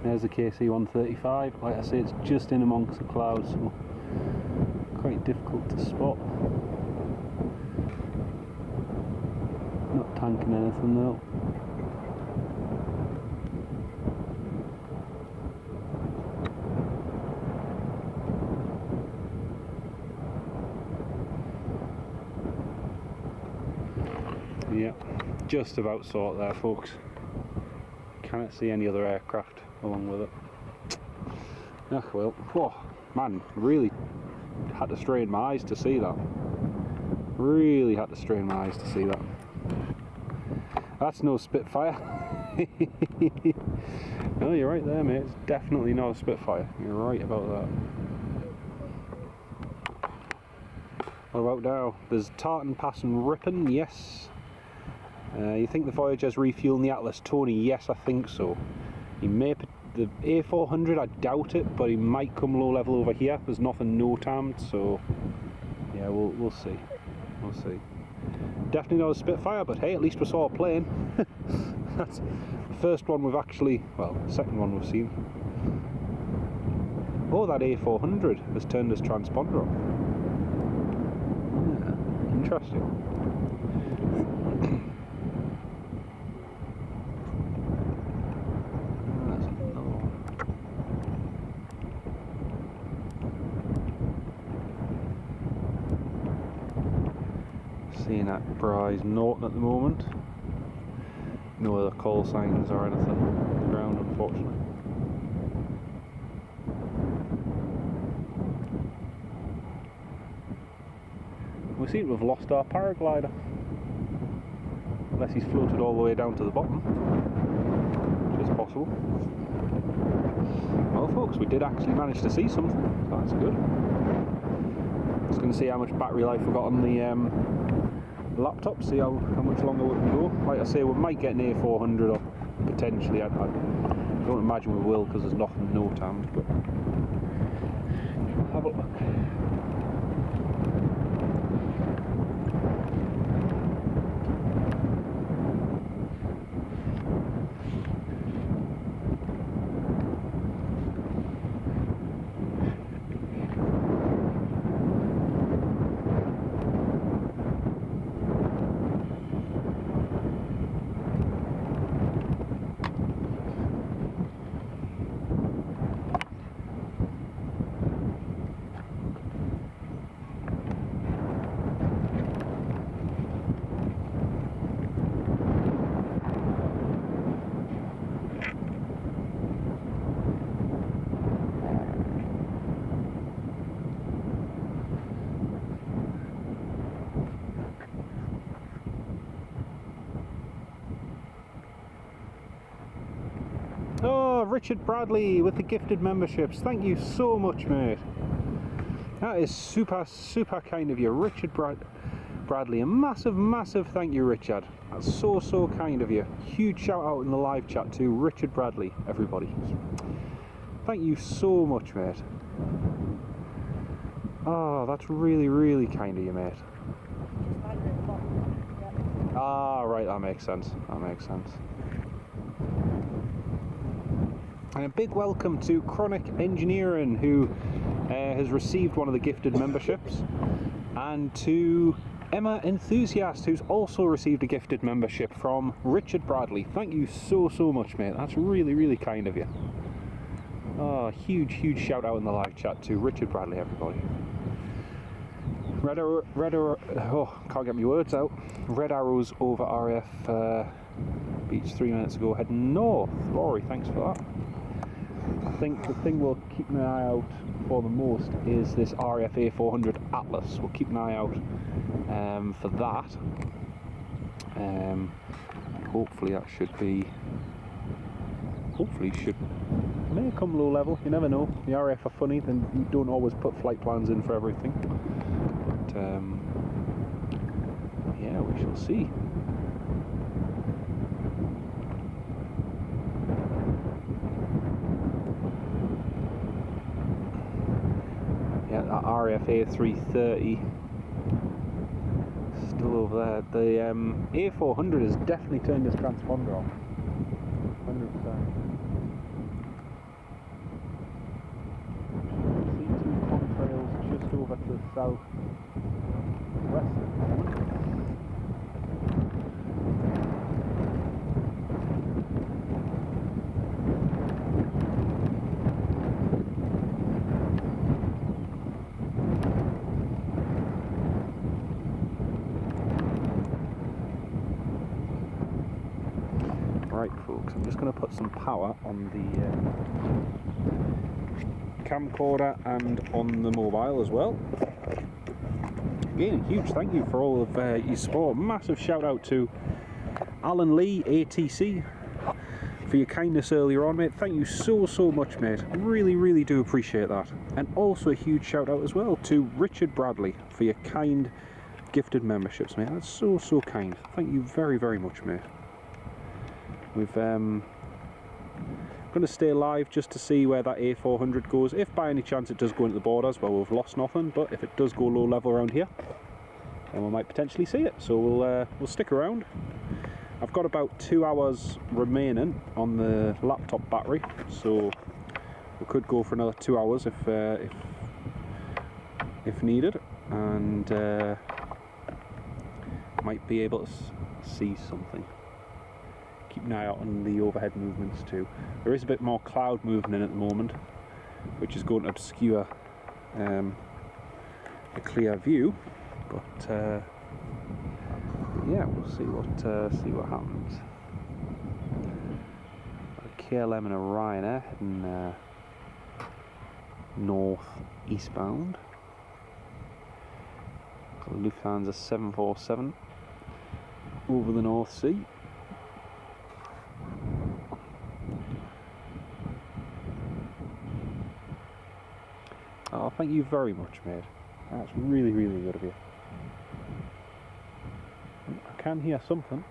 There's the KC-135. Like I say, it's just in amongst the clouds, so quite difficult to spot. Not tanking anything though. Yeah, just about sort there, folks. Cannot see any other aircraft along with it. Ah, well, whoa, man, really had to strain my eyes to see that. Really had to strain my eyes to see that. That's no Spitfire. No, you're right there, mate. It's definitely not a Spitfire. You're right about that. What about now? There's Tartan passing Ripon, yes. You think the Voyager's refueling the Atlas? Tony, yes, I think so. He may, the A400, I doubt it, but he might come low level over here. There's nothing no-timed, so yeah, we'll see. We'll see. Definitely not a Spitfire, but hey, at least we saw a plane. That's the first one we've actually, well, second one we've seen. Oh, that A400 has turned his transponder off. Yeah, interesting. Seeing at Bry's Norton at the moment. No other call signs or anything on the ground, unfortunately. We seem to have lost our paraglider. Unless he's floated all the way down to the bottom, which is possible. Well, folks, we did actually manage to see something, so that's good. Just going to see how much battery life we've got on the laptop, see how much longer we can go. Like I say, we might get an A400 or potentially, I don't imagine we will because there's nothing no-timed, but have a look. Oh, Richard Bradley with the gifted memberships. Thank you so much, mate. That is super, super kind of you, Richard Bradley. A massive, massive thank you, Richard. That's so, so kind of you. Huge shout out in the live chat to Richard Bradley, everybody. Thank you so much, mate. Oh, that's really, really kind of you, mate. Ah, right, that makes sense. That makes sense. And a big welcome to Chronic Engineering, who has received one of the gifted memberships, and to Emma Enthusiast, who's also received a gifted membership from Richard Bradley. Thank you so, so much, mate. That's really, really kind of you. Oh, huge, huge shout out in the live chat to Richard Bradley, everybody. Oh, can't get my words out. Red arrows over RF beach 3 minutes ago, heading north. Rory, thanks for that. I think the thing we'll keep an eye out for the most is this RF A400 Atlas. We'll keep an eye out for that. And hopefully that should be, may come low level, you never know. The RF are funny, then you don't always put flight plans in for everything. But yeah, we shall see. Yeah, that RF A330 still over there. The A400 has definitely turned its transponder off. 100%. C2 contrails just over to the south west at the moment. Right, folks, I'm just going to put some power on the camcorder and on the mobile as well. Again, a huge thank you for all of your support. Massive shout out to Alan Lee, ATC, for your kindness earlier on, mate. Thank you so, so much, mate. Really, really do appreciate that. And also a huge shout out as well to Richard Bradley for your kind gifted memberships, mate. That's so, so kind. Thank you very, very much, mate. We've going to stay live just to see where that A400 goes. If by any chance it does go into the borders, well, we've lost nothing. But if it does go low level around here, then we might potentially see it. So we'll stick around. I've got about 2 hours remaining on the laptop battery, so we could go for another 2 hours if needed, and might be able to see something. Keep an eye out on the overhead movements too. There is a bit more cloud movement in at the moment, which is going to obscure a clear view, but yeah, we'll see what happens. A KLM and a Ryanair heading north eastbound. Lufthansa 747 over the North Sea. Oh, thank you very much, mate. That's really, really good of you. I can hear something.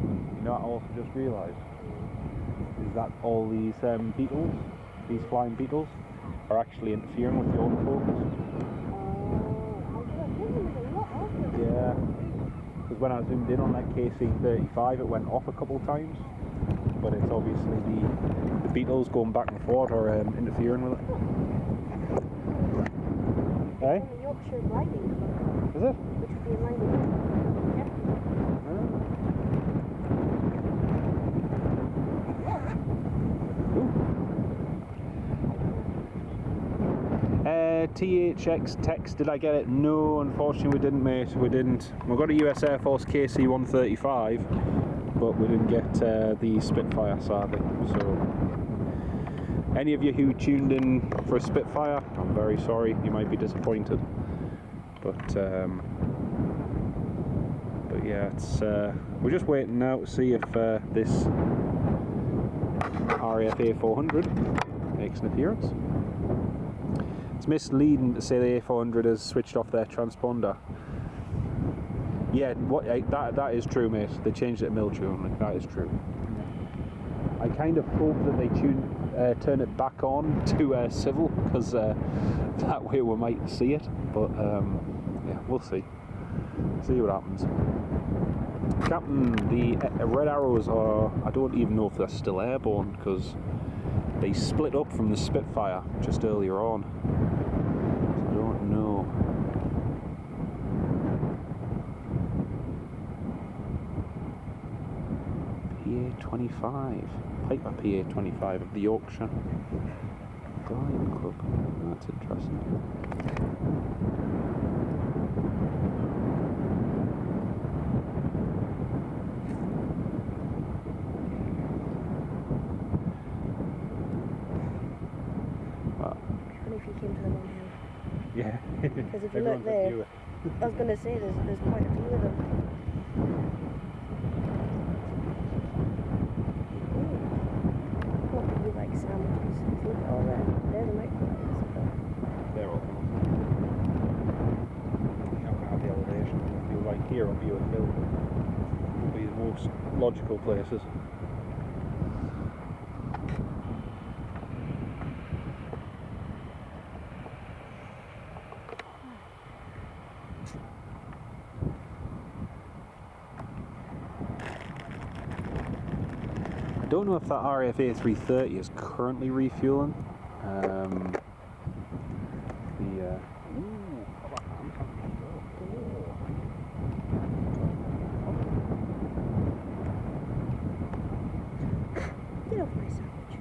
You know what I also just realised? Is that all these beetles, these flying beetles, are actually interfering with the autofocus. Yeah. Because when I zoomed in on that KC-35, it went off a couple of times. But it's obviously the beetles going back and forth or interfering with it. Hey? Yorkshire Gliding Club. Is it? Which would be in line with THX text, did I get it? No, unfortunately we didn't, mate. We didn't. We got a US Air Force KC-135, but we didn't get the Spitfire, sadly. So, any of you who tuned in for a Spitfire, I'm very sorry. You might be disappointed, but yeah, it's we're just waiting now to see if this RAF A400 makes an appearance. It's misleading to say the A400 has switched off their transponder. Yeah, that is true, mate. They changed it to military only. That is true. I kind of hope that they turn it back on to civil, because that way we might see it. But yeah, we'll see. See what happens. Captain, the Red Arrows are, I don't even know if they're still airborne, because they split up from the Spitfire just earlier on. So I don't know. PA-25, Piper PA-25 of the Yorkshire Gliding Club. That's interesting. Yeah. Because if you look there, I was going to say there's quite a few of them. What do you like sandwiches? Look at all that. They're the microwaves. They're all. You're not going to have the elevation. If you like here on view of the hill, would be the most logical places. I don't know if that RAF A330 is currently refueling. Get off my sandwich.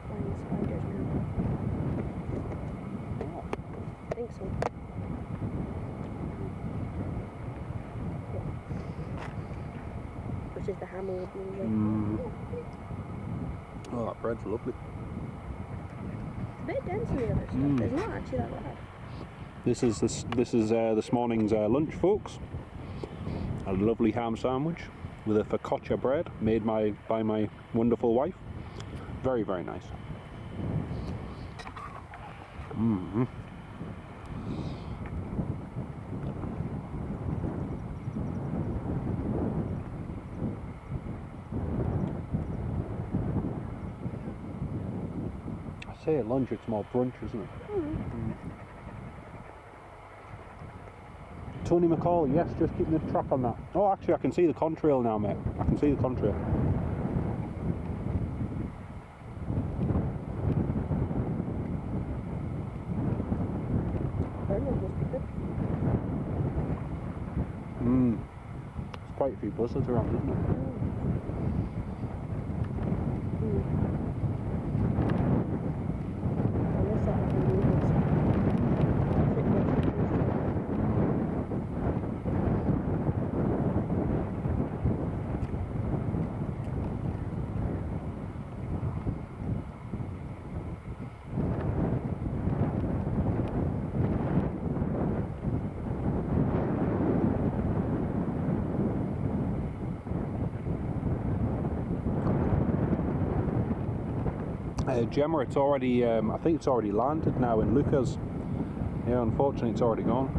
Flying spiders now. I think so. Which is the hammer would be Oh, that bread's lovely. It's a bit dense on the other stuff. It's not actually that bad. This is this morning's lunch, folks. A lovely ham sandwich with a focaccia bread made by my wonderful wife. Very, very nice. I say at lunch, it's more brunch, isn't it? Tony McCall, yes, just keeping the track on that. Oh, actually, I can see the contrail now, mate. I can see the contrail. There's quite a few buzzards around, isn't there? Gemma, it's already, I think it's already landed now in Lucas. Yeah, unfortunately it's already gone.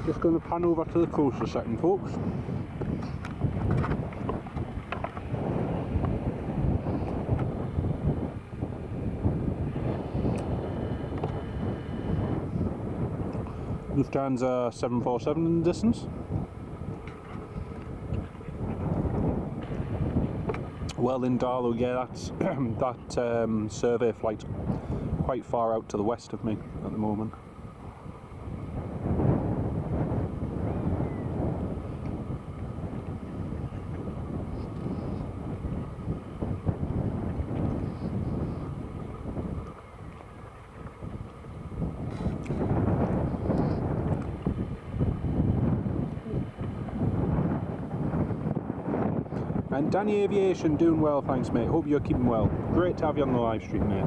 Just going to pan over to the coast for a second, folks. Lufthansa 747 in the distance. Well in Darlow, yeah, that's that survey flight quite far out to the west of me at the moment. And Danny Aviation, doing well, thanks mate. Hope you're keeping well. Great to have you on the live stream, mate.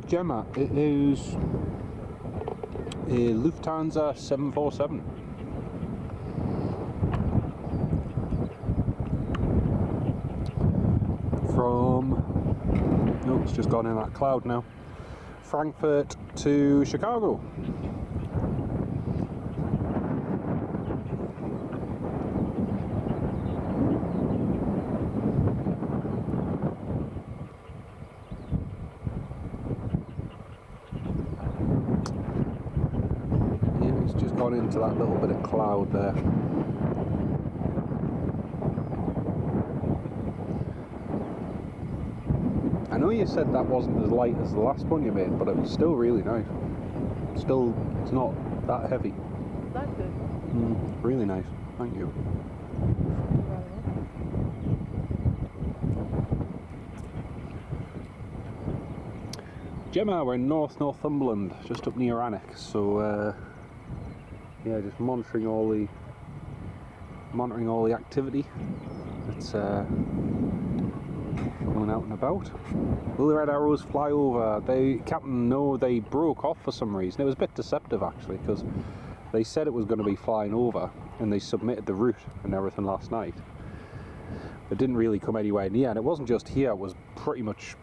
Gemma, it is a Lufthansa 747. From, oh, it's just gone in that cloud now. Frankfurt to Chicago. Yeah, it's just gone into that little bit of cloud there. I know you said that wasn't as light as the last one you made, but it was still really nice. Still, it's not that heavy. That's good. Really nice. Thank you. Gemma, we're in Northumberland, just up near Annick. So yeah, just monitoring all the activity. It's going out and about. Will the red arrows fly over? Captain, no, they broke off for some reason. It was a bit deceptive actually, because they said it was going to be flying over and they submitted the route and everything last night. It didn't really come anywhere near, and it wasn't just here, it was pretty much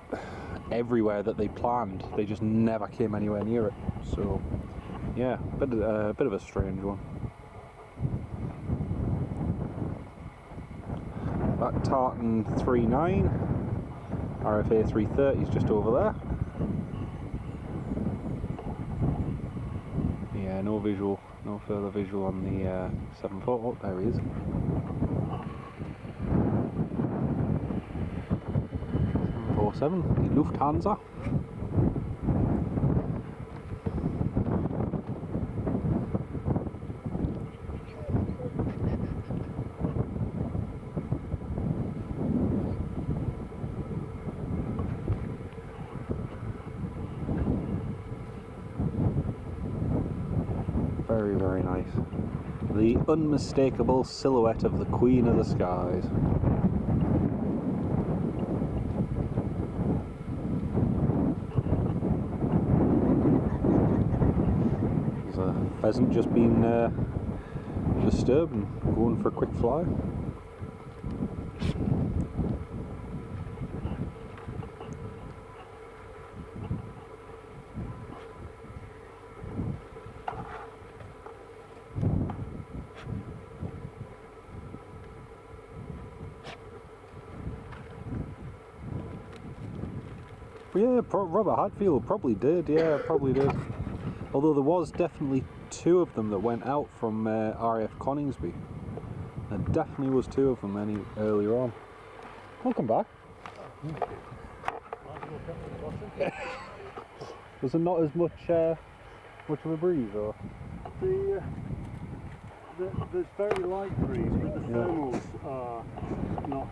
everywhere that they planned. They just never came anywhere near it. So yeah, bit of a strange one. That Tartan 39, RFA 330 is just over there. Yeah, no further visual on the 7-4. Oh, there he is. The Lufthansa. Very, very nice. The unmistakable silhouette of the Queen of the Skies. Pheasant just been disturbed and going for a quick fly. Yeah, Robert Hadfield probably did. Yeah, probably did. Although there was definitely two of them that went out from RAF Coningsby. There definitely was two of them earlier on. Welcome back. Was there not as much of a breeze, or? There's very light breeze, but the thermals are not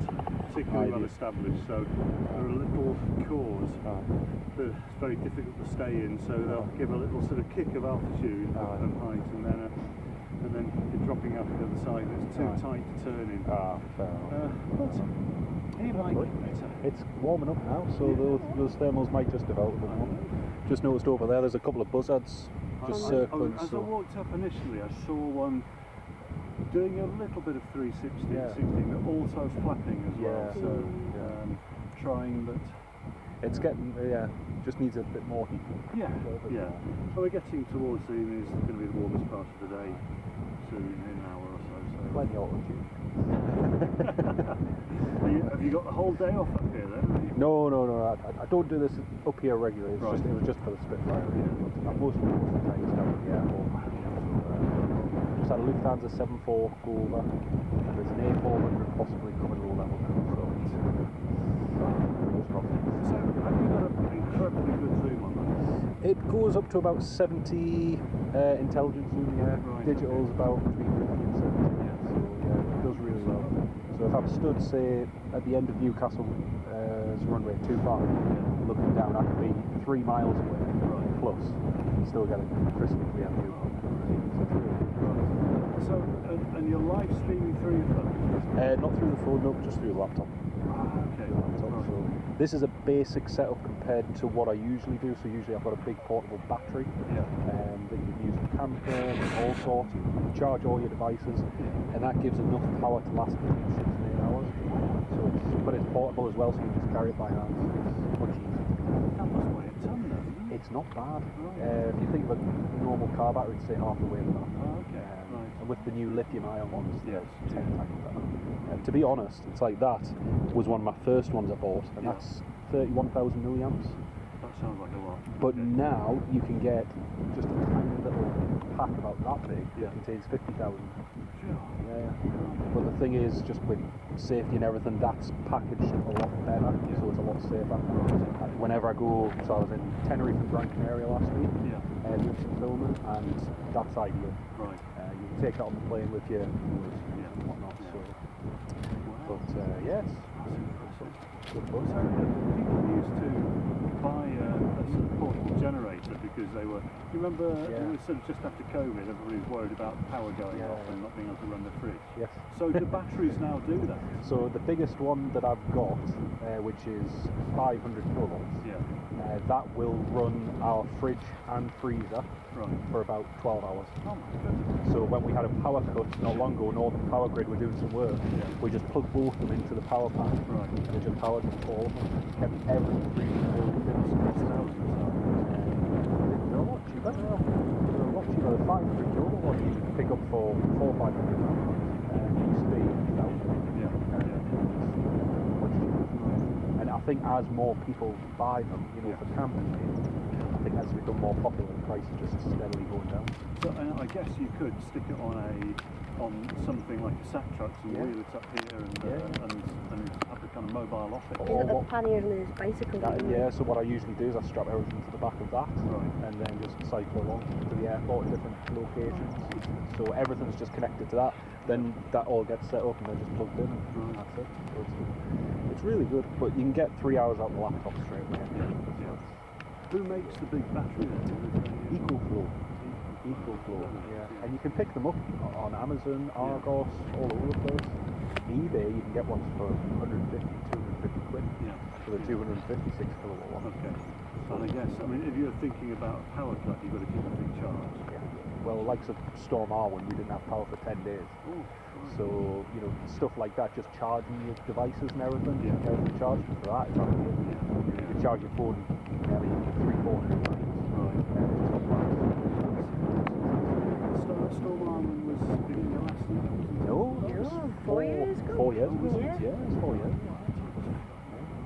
particularly well established, so there are little cores that it's very difficult to stay in, so they'll give a little sort of kick of altitude and height, and then you're dropping out the other side, and it's too tight to turn in. Fair enough. But you like it better. It's warming up now, so those thermals might just develop a bit more. Just noticed over there's a couple of buzzards just circling. As I walked up initially, I saw one doing a little bit of 360, 60, but also flapping as well. So trying, but it's getting just needs a bit more heat. So we're getting towards the evening. It's going to be the warmest part of the day soon, in an hour or so. Plenty of altitude. Have you got the whole day off up here then? No. I don't do this up here regularly. It was just for the Spitfire. I'm mostly the time down at the airport. Just had a Lufthansa 7-4 go over, and there's an A400 possibly coming low level now. So have you got an incredibly good zoom on that? It goes up to about 70 intelligence zoom, digital's about between 50 and 70, so it does really well. So if I'm stood, say, at the end of Newcastle runway 25, looking down, I could be 3 miles away, plus, and still get a crisply clear view. So, and you're live streaming through your phone? Not through the phone, no, just through the laptop. Okay. laptop. Right. So this is a basic setup compared to what I usually do. So usually I've got a big portable battery Yeah. that you can use in camping and all sorts. You can charge all your devices, and that gives enough power to last between 6 and 8 hours. So but it's portable as well, so you can just carry it by hand. It's much easier. That must weigh a ton, though, doesn't it? It's not bad. Right. If you think of a normal car battery, it's say half the weight of that. Oh, okay. Right. And with the new lithium-ion ones, Yes. they're 10 times better. To be honest, it's like that was one of my first ones I bought, and Yeah. that's 31,000 milliamps. That sounds like a lot. But Okay. now you can get just a tiny little pack about that big Yeah. that contains 50,000. Sure. Yeah. But the thing is, just with safety and everything, that's packaged a lot better, so it's a lot safer. Whenever I go, so I was in Tenerife and Gran Canaria last week, Yeah. doing some filming, and that's ideal. Right. You can take that on the plane with you and whatnot. Yeah. So, Wow. but yes, That's impressive. good So buzz. people used to buy a sort of portable generator because they were. You remember it was sort of just after COVID, everybody was worried about power going off and not being able to run the fridge. Yes. So do batteries now do that? So the biggest one that I've got, which is 500 kilowatts, Yeah. that will run our fridge and freezer Right. for about 12 hours. Oh my goodness. So when we had a power cut not long ago, Northern Power Grid were doing some work, Yeah. we just plugged both of them into the power pack, Right. and it just powered all of them, kept everything freezing cold. They're a lot cheaper now. They're a lot cheaper. The 500 kilowatt you can pick up for 400 or 500 pounds. Used to be 1,000. Yeah. Yeah. Much cheaper. And I think as more people buy them, for camping, I think as they become more popular, the price is just steadily going down. So and I guess you could stick it on something like a sack truck and wheel it up here and have the kind of mobile office. He's got the panniers on his bicycle. So what I usually do is I strap everything to the back of that, and then just cycle along to the airport at different locations. So everything's just connected to that. Then that all gets set up and they're just plugged in, and that's it. So it's really good, but you can get 3 hours out of the laptop straight away. Yeah. Who makes the big battery then? EcoFlow. And you can pick them up on Amazon, Argos, all over the place. eBay, you can get ones for 150, 250 quid for the 256 kilowatt one. Okay. And I guess, if you're thinking about a power cut, you've got to keep a big charge. Yeah. Well, the likes of Storm Arwen, we didn't have power for 10 days. Oh, So, stuff like that, just charging your devices and everything, Yeah. everything charged for that is ideal. You can charge your phone nearly 300-400 times. Storm Arwen was beginning of last year, wasn't it? No, 4 years ago? 4 years ago. Yeah. Yeah, it's 4 years.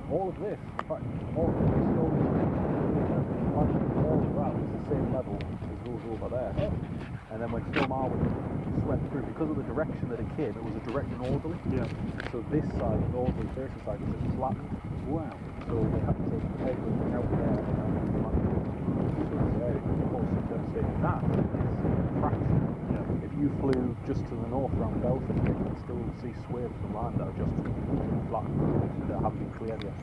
All of this, in fact, all of that is the same level as those over there. And then when Storm Arwen swept through, because of the direction that it came, it was a direct northerly. Yeah. So this side, the northerly facing side, was just flattened. Wow. So they had to take everything out there. So yeah, of course, it's devastating. That is fraction. Yeah. If you flew just to the north around Belfast, you can still see swathes of land that are just flat, that haven't been cleared yet.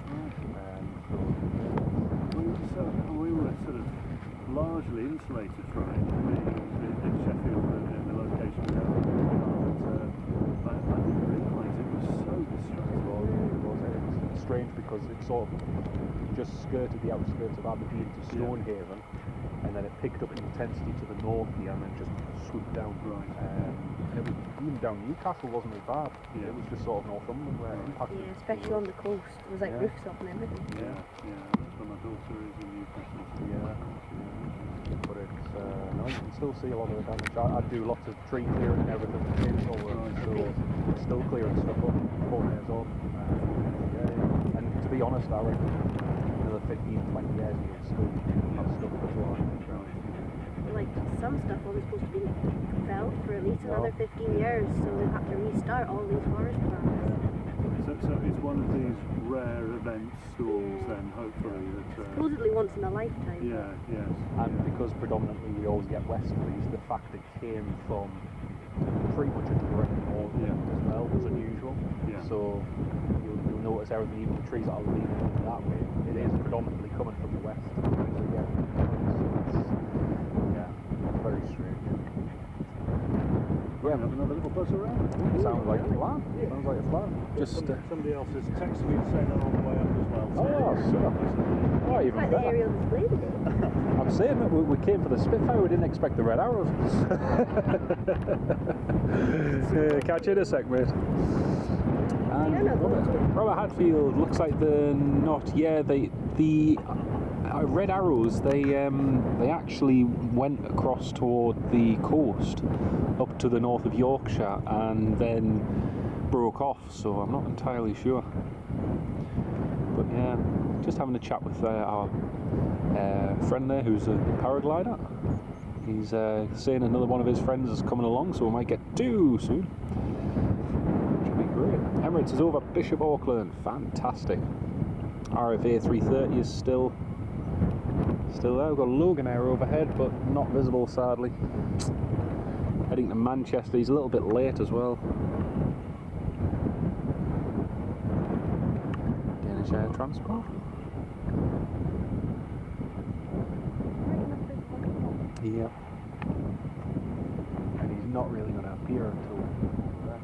We were sort of largely insulated from it, being in Sheffield and in the location we had. But I didn't realise it was so destructive. It was strange because it sort of just skirted the outskirts of Aberdeen to Stonehaven, and then it picked up in intensity to the north here and then just swooped down. Right. And it was even down Newcastle wasn't as bad. Yeah. It was just sort of Northumberland where it impacted. Yeah, especially on the coast. There was like roofs up and everything. Yeah, that's where my daughter is in Newcastle. But it's no, you can still see a lot of the damage. I do lots of tree clearing and everything, chainsaw work, so it's still clearing stuff up 4 years on. And to be honest, I reckon another 15, 20 years you'll still have stuff as well. Like some stuff wasn't supposed to be felled for at least another 15 years, so we'll have to restart all these forest fires. So it's one of these rare event storms then, hopefully. That, Supposedly once in a lifetime. yes. And because predominantly we always get westerlies, the fact it came from pretty much a direct north as well was unusual. Yeah. So you'll notice everything, even the trees that are leaning that way, it is predominantly coming from the west. So it's very strange. We have another little buzz around. Sounds like a plan. Sounds like a plan. Just Somebody else has texted me to say that on the way up as well. So oh, sure. Oh, even Like the better. aerial display today. I'm saying that we came for the Spitfire, we didn't expect the red arrows. Catch you in a sec, mate. And You're not going to. Robert Hadfield, looks like the red arrows, they actually went across toward the coast up to the north of Yorkshire and then broke off, so I'm not entirely sure. But yeah, just having a chat with our friend there who's a paraglider. He's saying another one of his friends is coming along, so we might get two soon. Should be great. Emirates is over Bishop Auckland, fantastic. RFA 330 is still there. We've got Logan Air overhead, but not visible sadly. Heading to Manchester, he's a little bit late as well. Danish Air Transport. Yeah. And he's not really going to appear until there.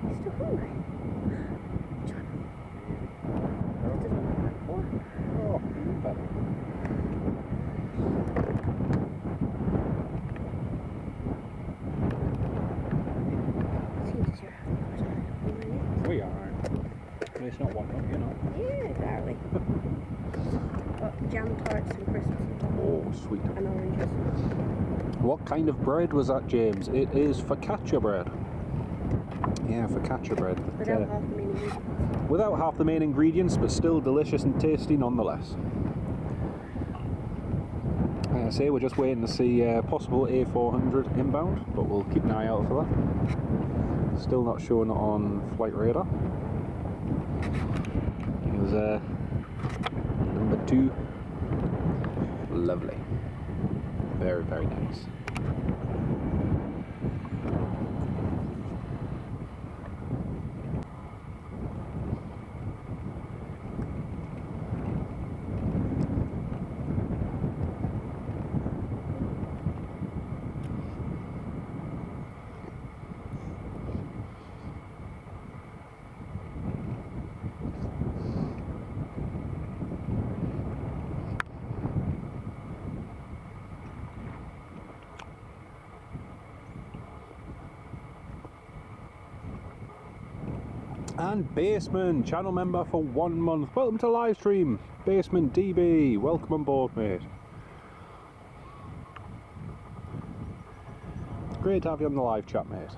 He's still hungry. John. Just doesn't look like more. oh, even better. Seems you're We are. It's not one up, you know. yeah, exactly. Got jam tarts and crisps Oh, sweet. and oranges. What kind of bread was that, James? It is focaccia bread. Yeah, focaccia bread. Without half the main ingredients. Without half the main ingredients, but still delicious and tasty nonetheless. Like I say, we're just waiting to see possible A400 inbound, but we'll keep an eye out for that. Still not showing on flight radar. It was number 2. Lovely. Very, very nice. And Baseman, channel member for 1 month. Welcome to live stream. Baseman DB, welcome on board, mate. Great to have you on the live chat, mate.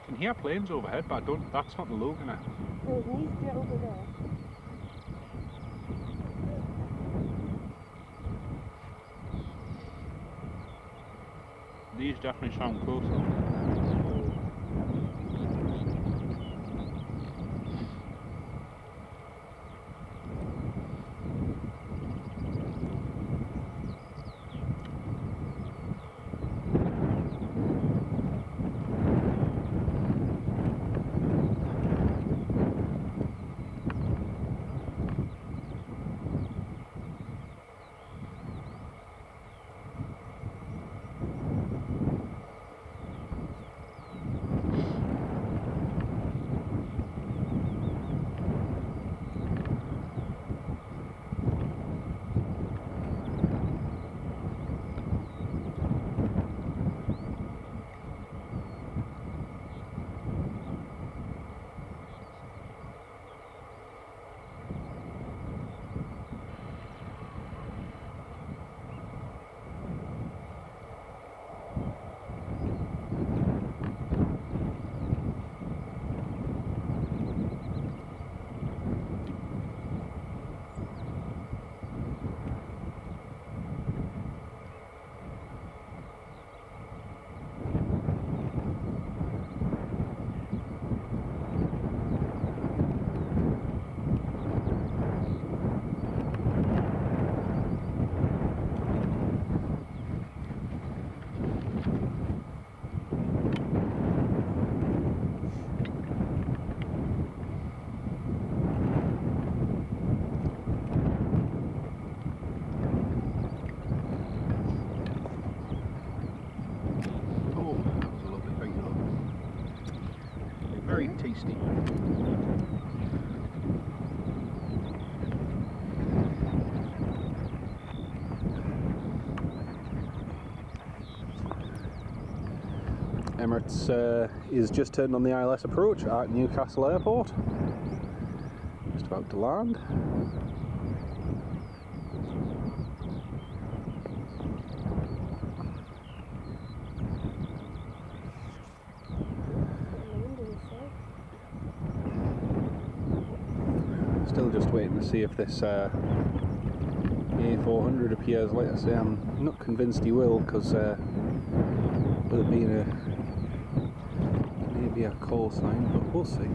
I can hear planes overhead, but that's not the Logan Air. There's an EasyJet over there. These definitely sound closer. pretty steep. Emirates is just turned on the ILS approach at Newcastle Airport. Just about to land. Still just waiting to see if this A400 appears. Like I say, I'm not convinced he will, because with it being maybe a call sign, but we'll see.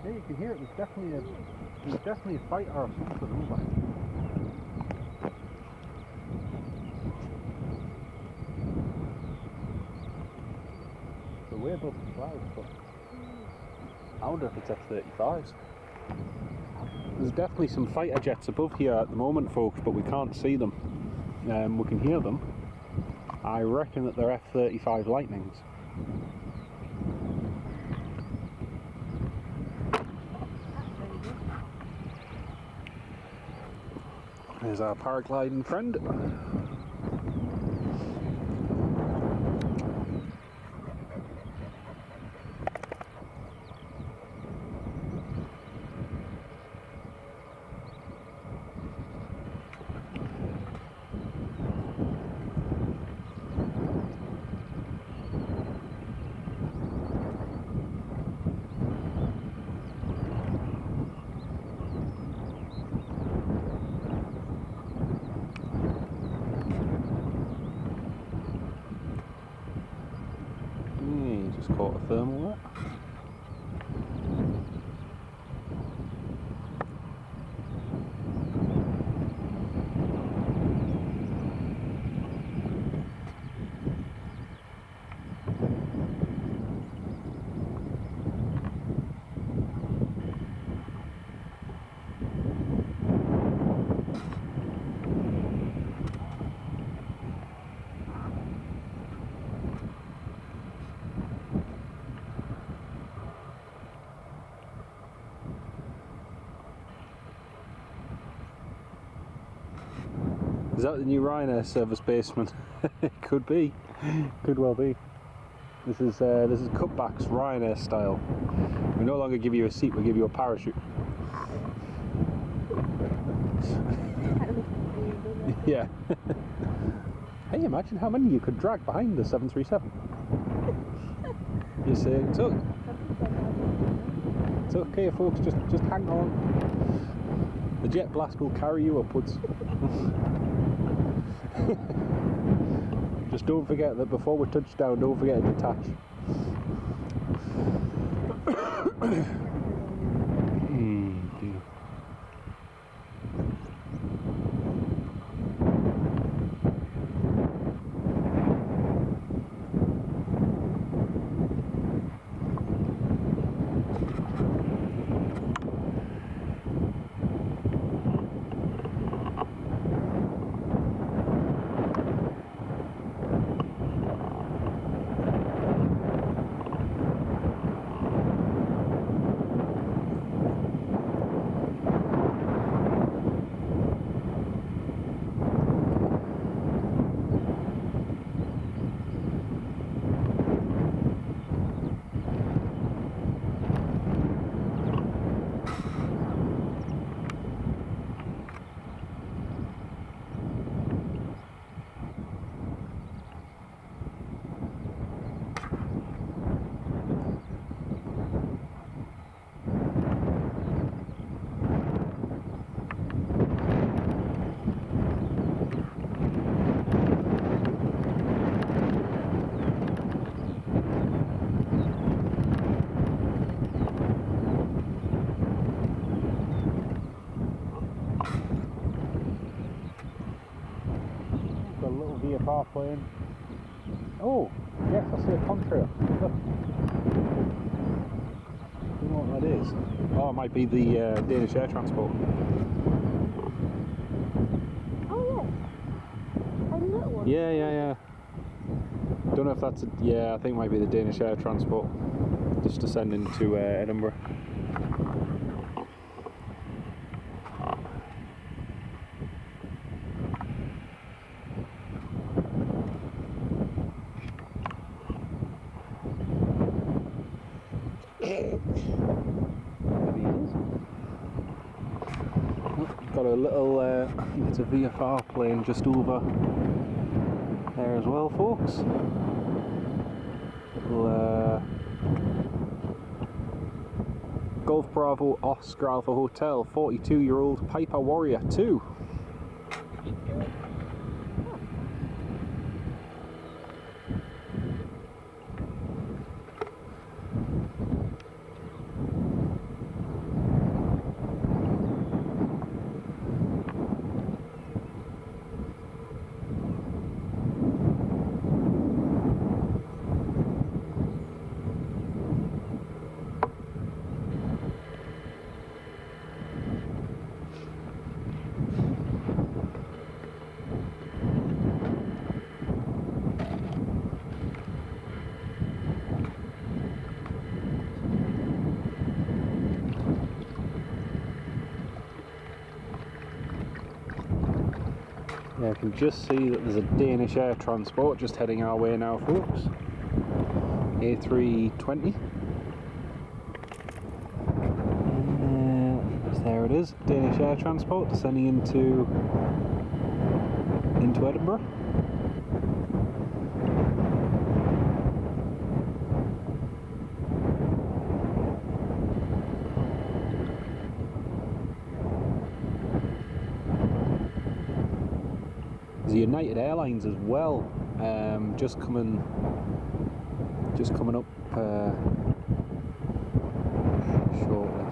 Yeah, you can hear it. There's definitely a fighter or something over. They're way above the clouds, but I wonder if it's F-35s. There's definitely some fighter jets above here at the moment, folks, but we can't see them. We can hear them. I reckon that they're F-35 Lightnings. There's our paragliding friend. Just caught a thermal there. Is that the new Ryanair service basement? Could be, could well be. This is cutbacks Ryanair style. We no longer give you a seat, we give you a parachute. Yeah. Hey, imagine how many you could drag behind the 737. You say it's okay, folks. Just hang on. The jet blast will carry you upwards. Just don't forget that before we touch down, don't forget to detach. Dear. plane. Oh, yes, I see a contrail. Look. Do you know what that is? Oh, it might be the Danish air transport. Oh yeah. A little one. Yeah. Don't know if that's yeah, I think it might be the Danish air transport. Just descending to Edinburgh. Got a little, I think it's a VFR plane just over there as well, folks. Little Golf Bravo Oscar Alpha Hotel, 42-year-old Piper Warrior 2. Yeah, I can just see that there's a Danish air transport just heading our way now, folks. A320. There it is, Danish air transport descending into Edinburgh. There's United Airlines as well, just coming up shortly.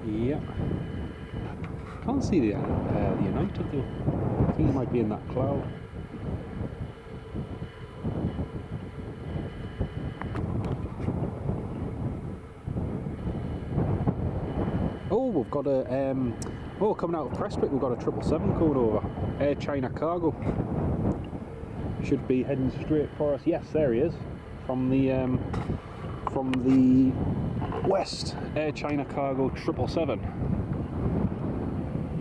Yeah. Can't see the United though. I think it might be in that cloud. Oh, we've got a coming out of Prestwick, we've got a 777 code over. Air China Cargo. Should be heading straight for us. Yes, there he is. From the west. Air China Cargo 777.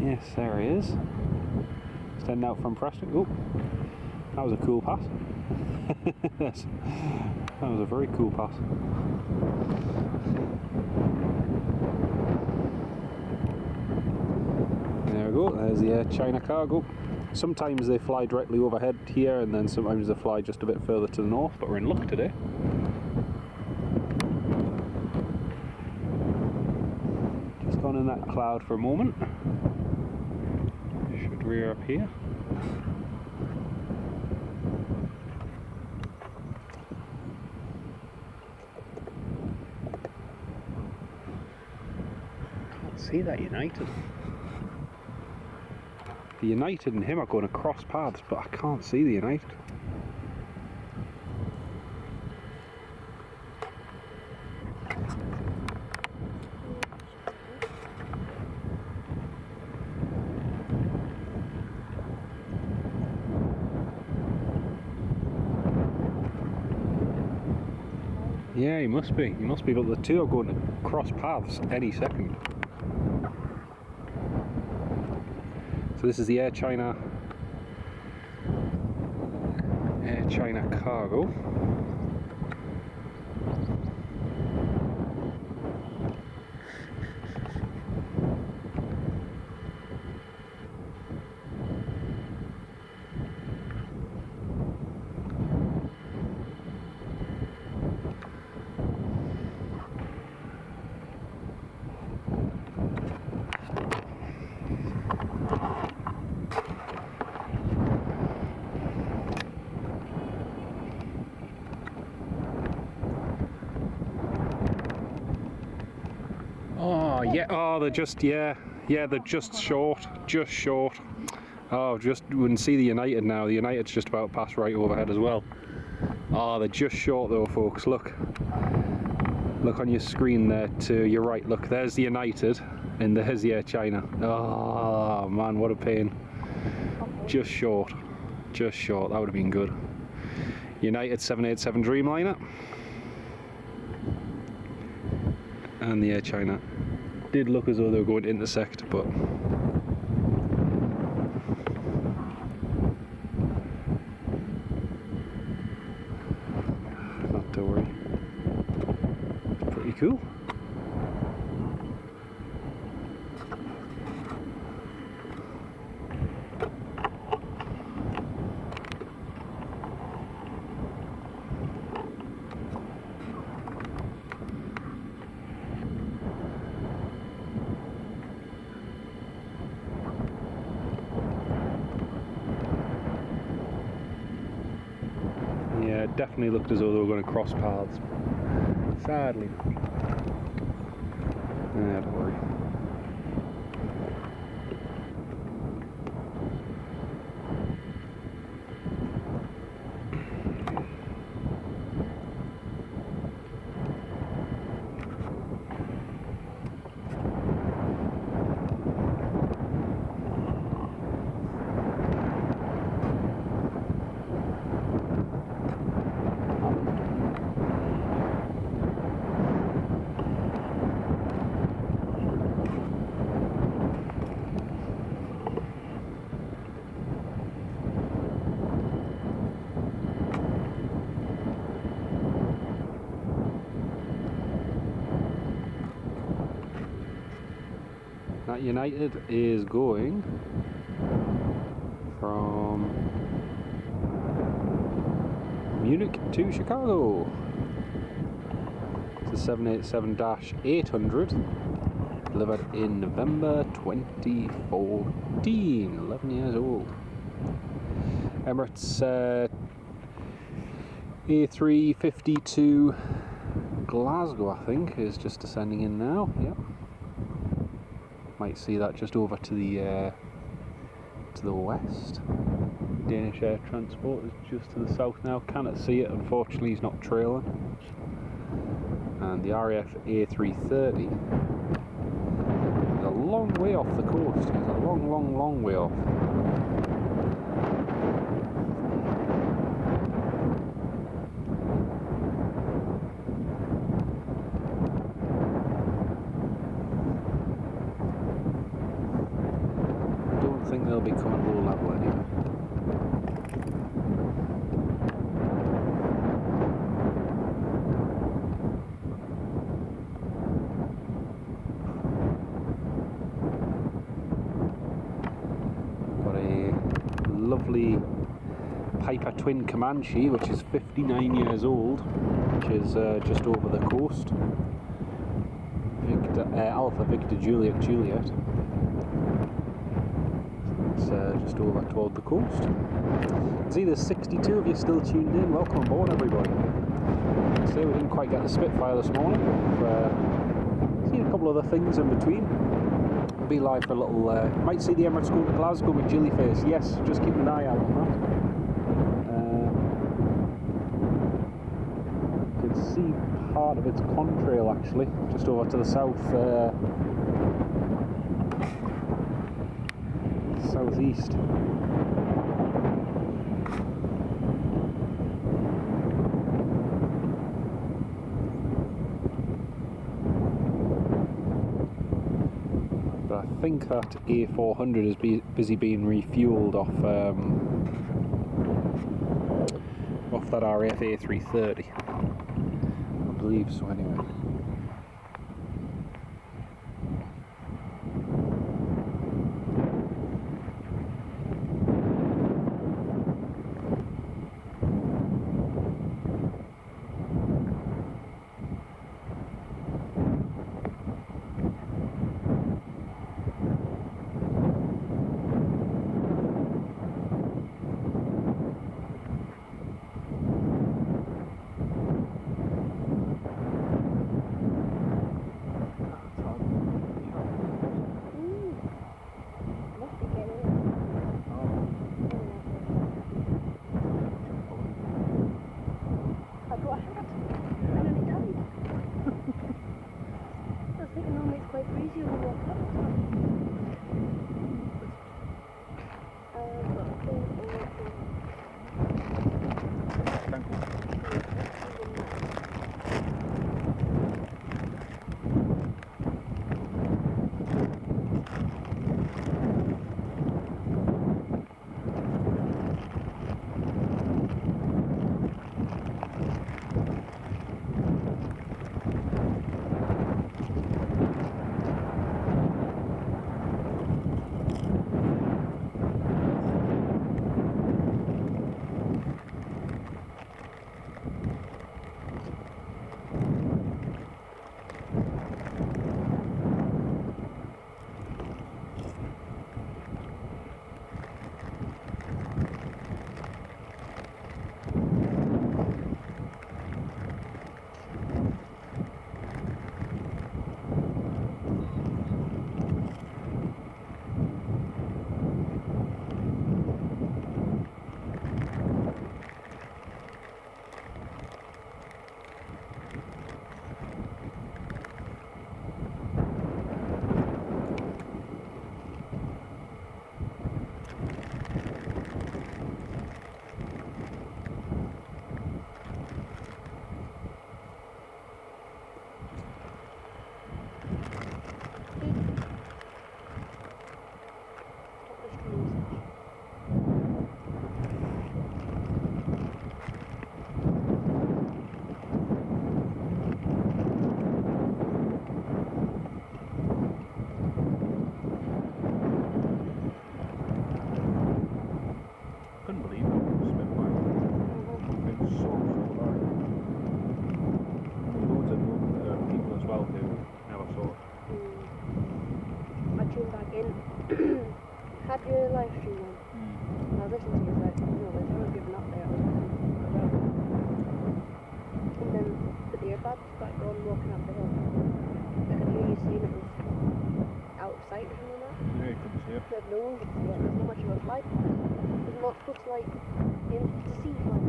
Yes, there he is. Standing out from Prestwick. Oh, that was a cool pass. Yes, that was a very cool pass. There we go, there's the Air China Cargo. Sometimes they fly directly overhead here and then sometimes they fly just a bit further to the north, but we're in luck today. Just gone in that cloud for a moment. Should rear up here. Can't see that United. The United and him are going to cross paths, but I can't see the United. Yeah, he must be. He must be, but the two are going to cross paths any second. So this is the Air China Cargo. Oh yeah, oh they're just, yeah, they're just short. Oh, just, we can see the United now. The United's just about to pass right overhead as well. Oh, they're just short though, folks. Look on your screen there to your right. Look, there's the United and there's the Air China. Oh man, what a pain. Just short. That would have been good. United 787 Dreamliner and the Air China did look as though they were going to intersect, but not to worry. It's pretty cool. Yeah, it definitely looked as though they were going to cross paths. Sadly. Yeah, don't worry. That United is going from Munich to Chicago. It's a 787-800 delivered in November 2014, 11 years old. Emirates A350 Glasgow, I think, is just descending in now. Yep. Might see that just over to the west. Danish Air Transport is just to the south now. Cannot see it, unfortunately. He's not trailing. And the RAF A330 is a long way off the coast. It's a long way off. I think they'll be coming low level anyway. Got a lovely Piper Twin Comanche, which is 59 years old, which is just over the coast. Alpha Victor Juliet Juliet. Just over toward the coast. See, there's 62 of you still tuned in. Welcome aboard, everybody. So we didn't quite get the Spitfire this morning. We've seen a couple other things in between. We'll be live for a little. Might see the Emirates go to Glasgow with Jillyface. Yes, just keep an eye out on that. You can see part of its contrail actually, just over to the south. Southeast. But I think that A400 is busy being refueled off that RAF A330. I believe so anyway. quite breezy when we woke up. Thank you. Couldn't believe it. Spitfire. It's so large. Loads of people as well who never saw it. I tuned back in. Had your live stream on. And I listened to you like, you know, there's never given up there. And then with the earbuds, like going walking up the hill. I could hear you saying it was out of sight or something like that. Yeah, you couldn't see it. But no one could see it. There's not much of a flight. There's not looks like in to see flight.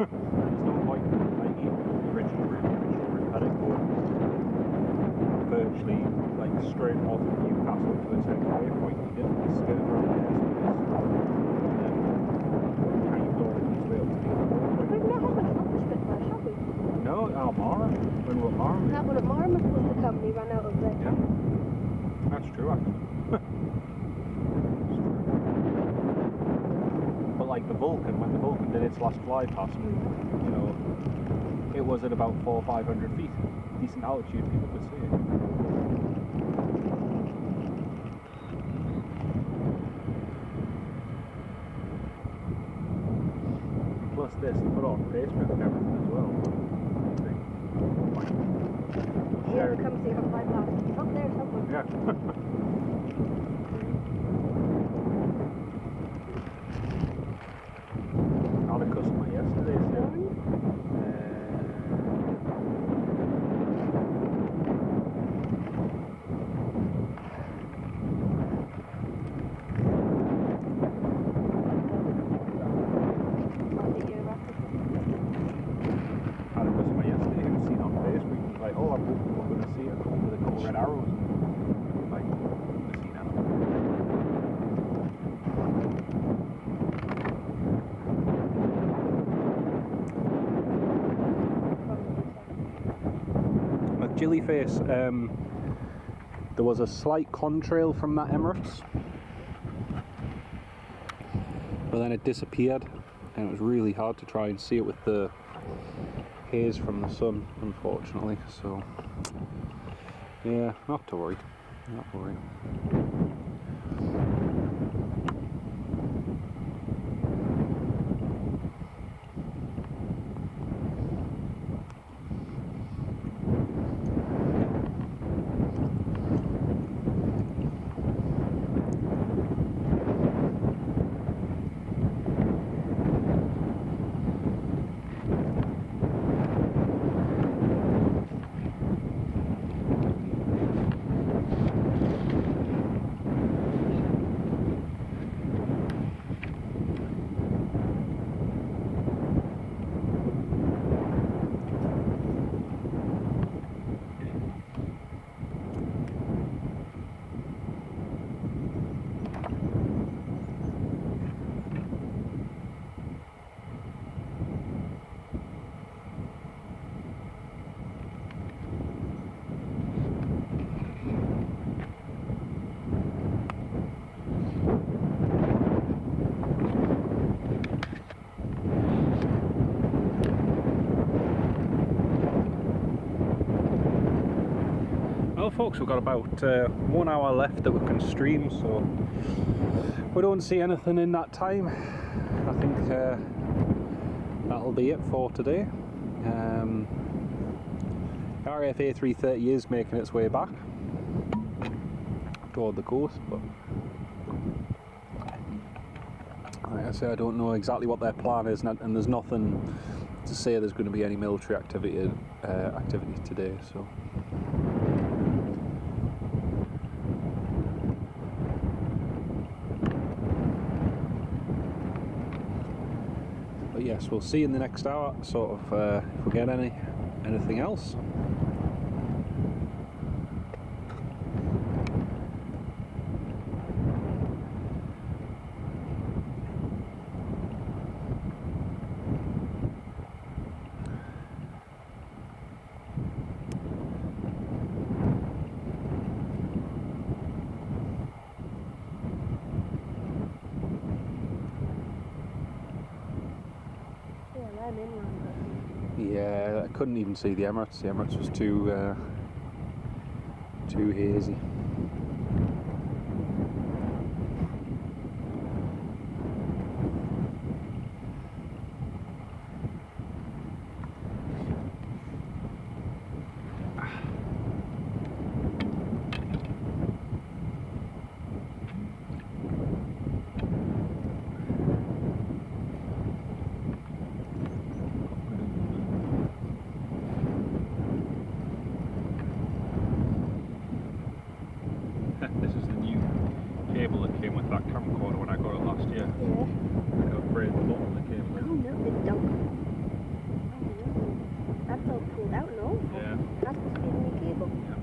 It's not like the original route had it going virtually like straight north of Newcastle to its next waypoint. You didn't skirt around there, so it's kind of going its way up to the other waypoint. We've not had much luck with Spitfire, have we? No, Almara. When we were at Mara. That one at Marmot was the company ran out of there. Yeah. That's true, actually. But like the Vulcan, when the Vulcan did its last fly past, you know, it was at about 400 or 500 feet. Decent altitude, people could see it. Plus this, they put on Facebook and everything as well. Yeah, the company have fly past. It's up there somewhere. Yeah. I had a customer yesterday, so red arrows. Like, I've seen that. McGillyface, there was a slight contrail from that Emirates, but then it disappeared, and it was really hard to try and see it with the haze from the sun, unfortunately. So yeah, not to worry, not worry. Well folks, we've got about 1 hour left that we can stream, so we don't see anything in that time. I think that'll be it for today. RFA 330 is making its way back toward the coast, but like I say, I don't know exactly what their plan is, and there's nothing to say there's going to be any military activity today. So but yes, we'll see in the next hour sort of if we get anything else. Yeah, I couldn't even see the Emirates. The Emirates was too hazy. This is the new cable that came with that camcorder when I got it last year. Yeah. I got afraid the bottom of the cable. Oh no, it don't. Oh no. That's all pulled out, no? Yeah. That's supposed to be the new cable. Yeah.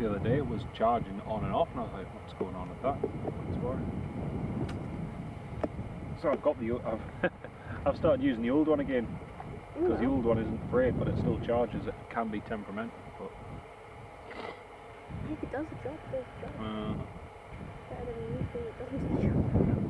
The other day it was charging on and off, and I was like, "What's going on with that? What's wrong?" So I've got I've started using the old one again, because the old one isn't frayed, but it still charges. It can be temperamental, but if it does the job, it does the job. Better than a new thing that doesn't do the job.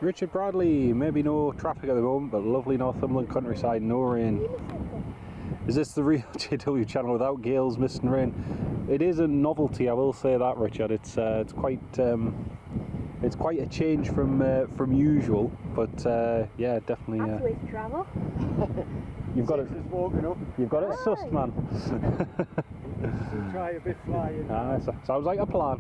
Richard Bradley, maybe no traffic at the moment, but lovely Northumberland countryside, no rain. Is this the real JW channel without gales, mist and rain? It is a novelty, I will say that, Richard. It's quite a change from usual, but yeah, definitely. That's the way to travel. You've got it. You've got it sussed, man. Try a bit flying. Sounds like a plan.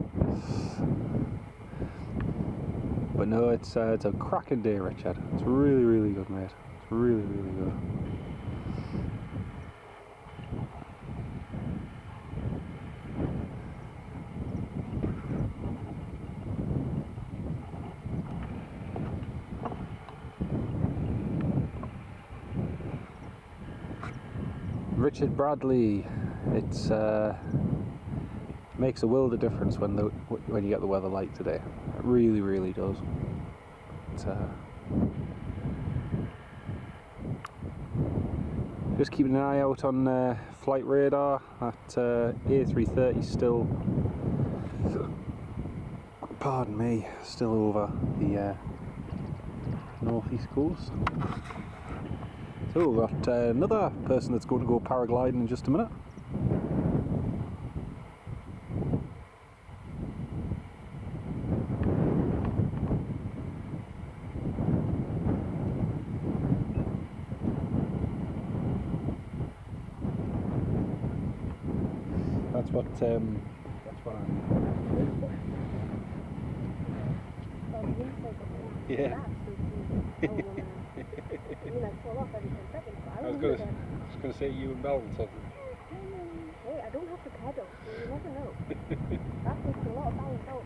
But no, it's a cracking day, Richard. It's really, really good, mate. It's really, really good. Richard Bradley, it's makes a world of difference when you get the weather like today. It really, really does. Just keeping an eye out on flight radar. That A330 still pardon me, still over the northeast coast. So we've got another person that's going to go paragliding in just a minute. That's what I'm yeah. I was going to say you and Mel something. Hey, I don't have to pedal, so you never know. That takes a lot of balance out.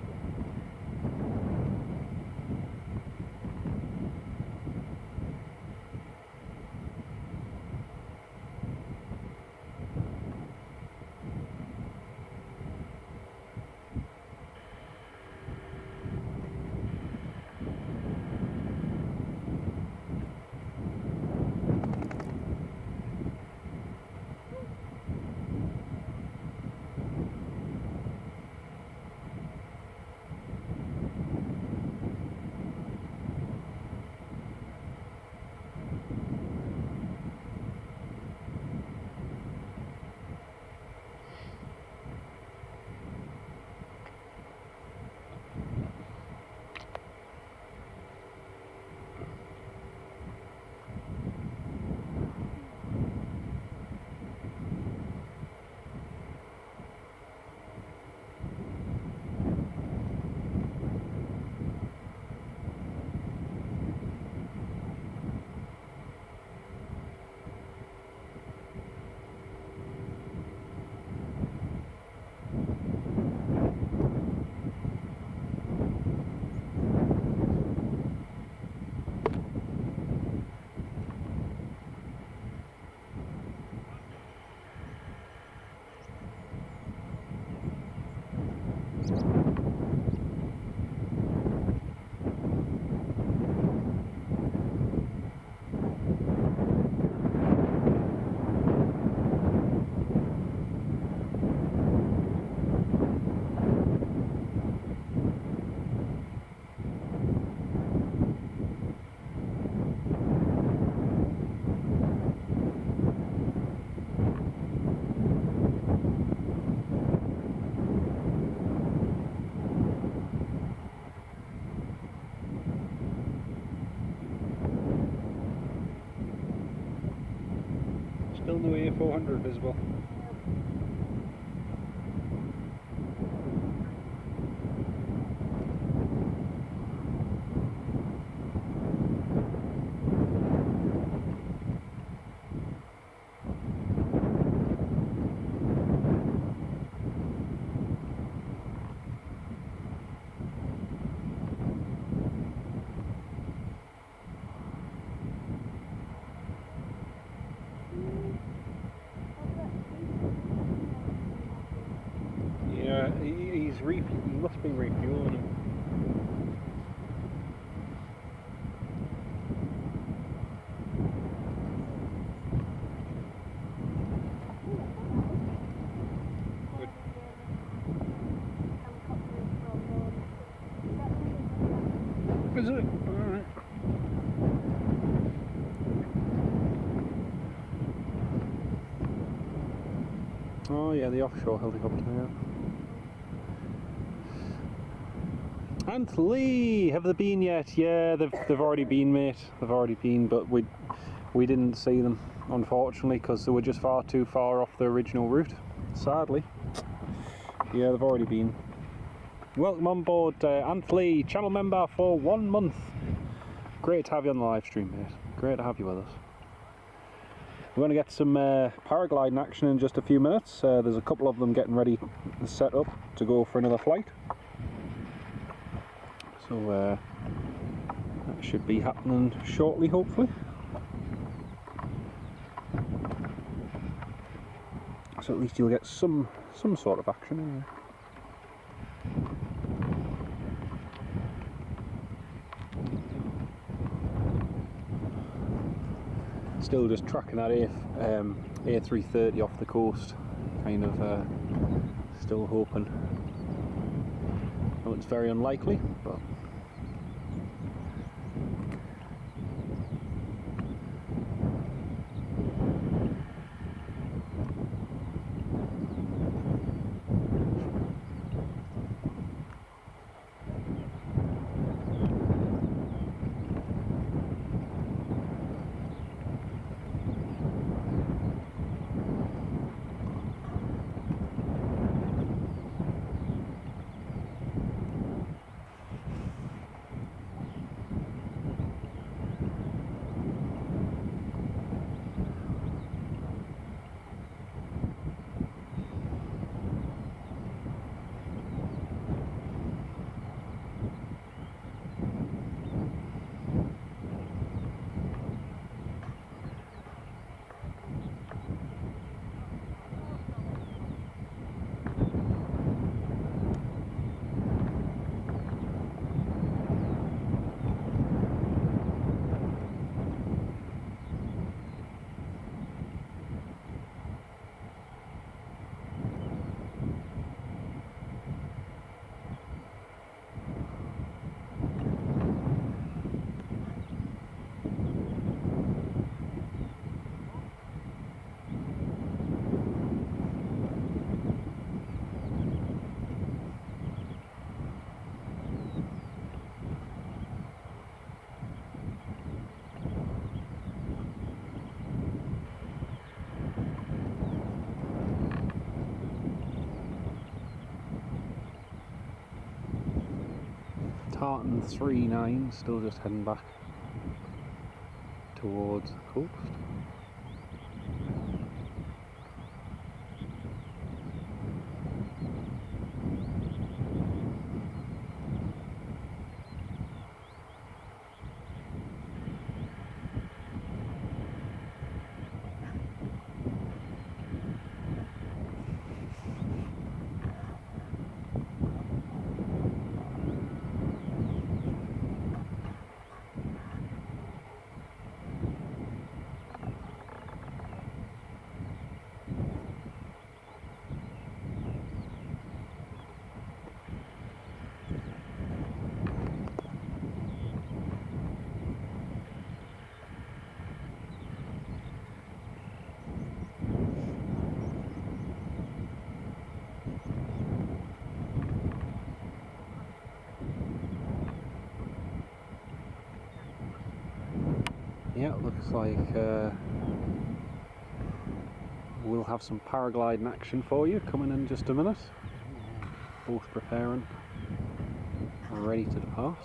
Still no A400 visible. Yeah, he must be refueling him. Is it? Alright. Oh yeah, the offshore helicopter, yeah. And Lee, have they been yet? Yeah, they've already been, mate. They've already been, but we didn't see them, unfortunately, because they were just far too far off the original route. Sadly. Yeah, they've already been. Welcome on board, Anthony, channel member for 1 month. Great to have you on the live stream, mate. Great to have you with us. We're going to get some paragliding action in just a few minutes. There's a couple of them getting ready and set up to go for another flight. So that should be happening shortly, hopefully. So at least you'll get some sort of action anyway. Still just tracking that A330 off the coast, kind of still hoping. it's very unlikely, but Tartan 3-9 still just heading back towards the coast. Yeah, it looks like we'll have some paragliding action for you coming in just a minute. Both preparing, ready to depart.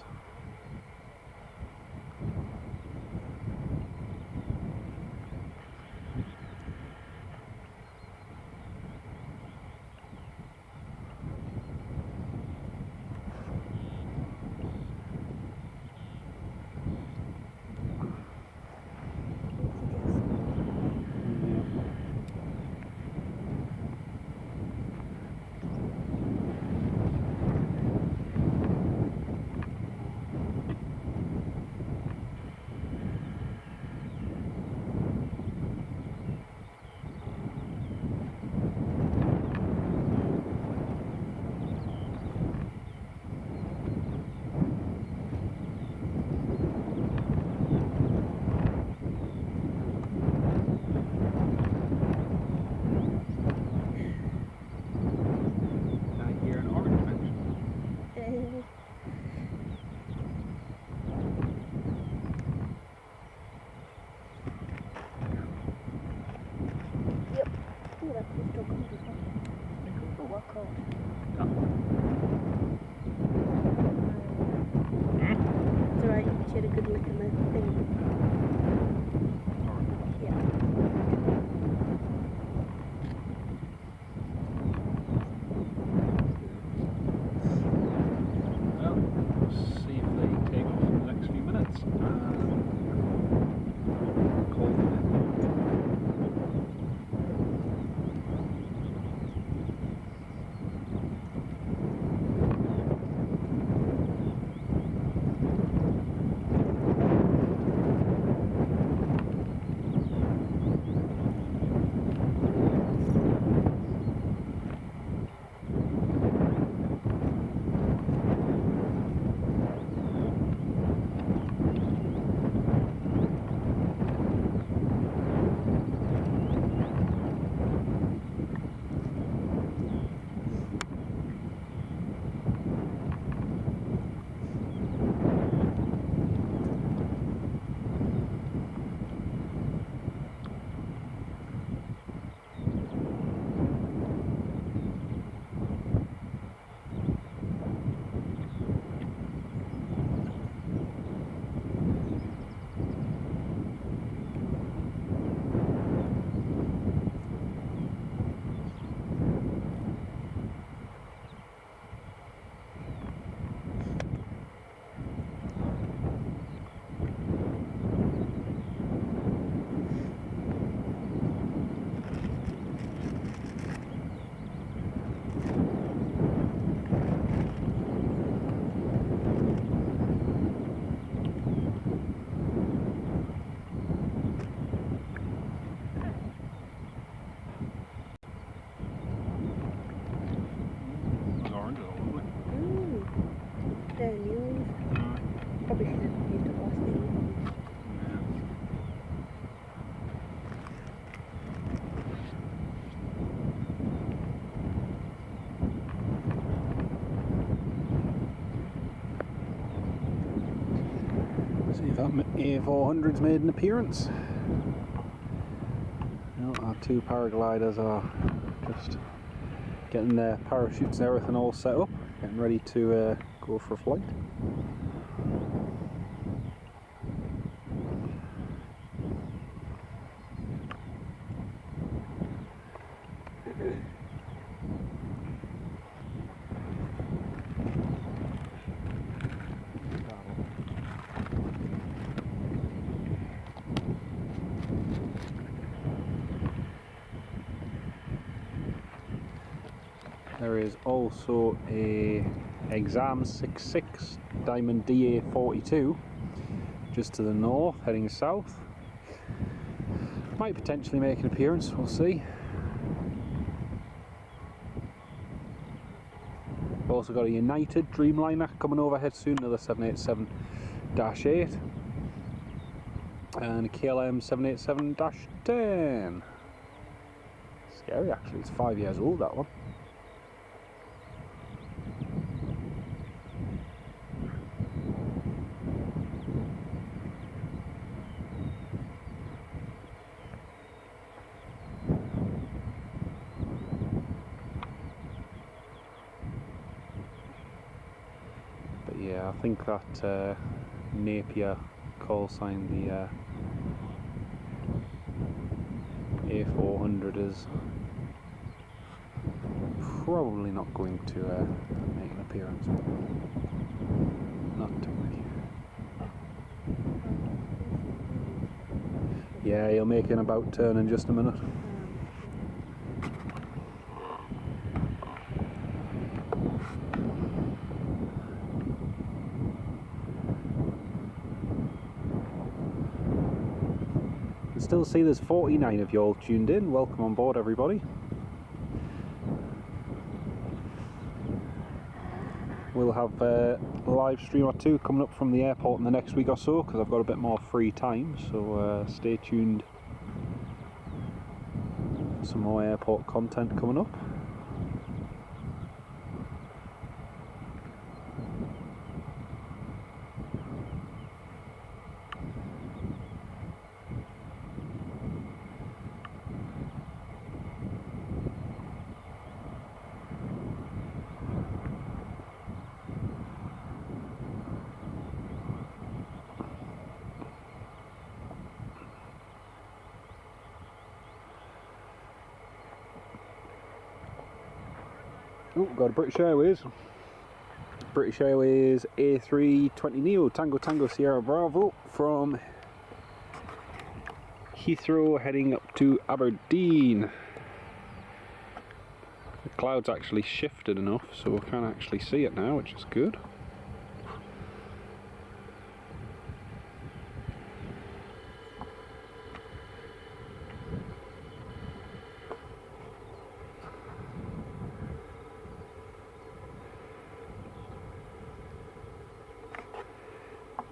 Probably should have used it last year. See if that A400's made an appearance. Well, our two paragliders are just getting their parachutes and everything all set up, getting ready to go for a flight. There is also a Exam 66 Diamond DA42 just to the north, heading south. Might potentially make an appearance, we'll see. We've also got a United Dreamliner coming overhead soon, another 787-8 and a KLM 787-10. Scary actually, it's 5 years old that one. Yeah, I think that Napier call sign the A400 is probably not going to make an appearance. Not to me. Yeah, he'll make an about turn in just a minute. Still see there's 49 of you all tuned in. Welcome on board, everybody. We'll have a live stream or two coming up from the airport in the next week or so, because I've got a bit more free time, so stay tuned. Some more airport content coming up. Oh, got a British Airways. British Airways A320neo Tango Tango Sierra Bravo from Heathrow heading up to Aberdeen. The cloud's actually shifted enough so we can actually see it now, which is good.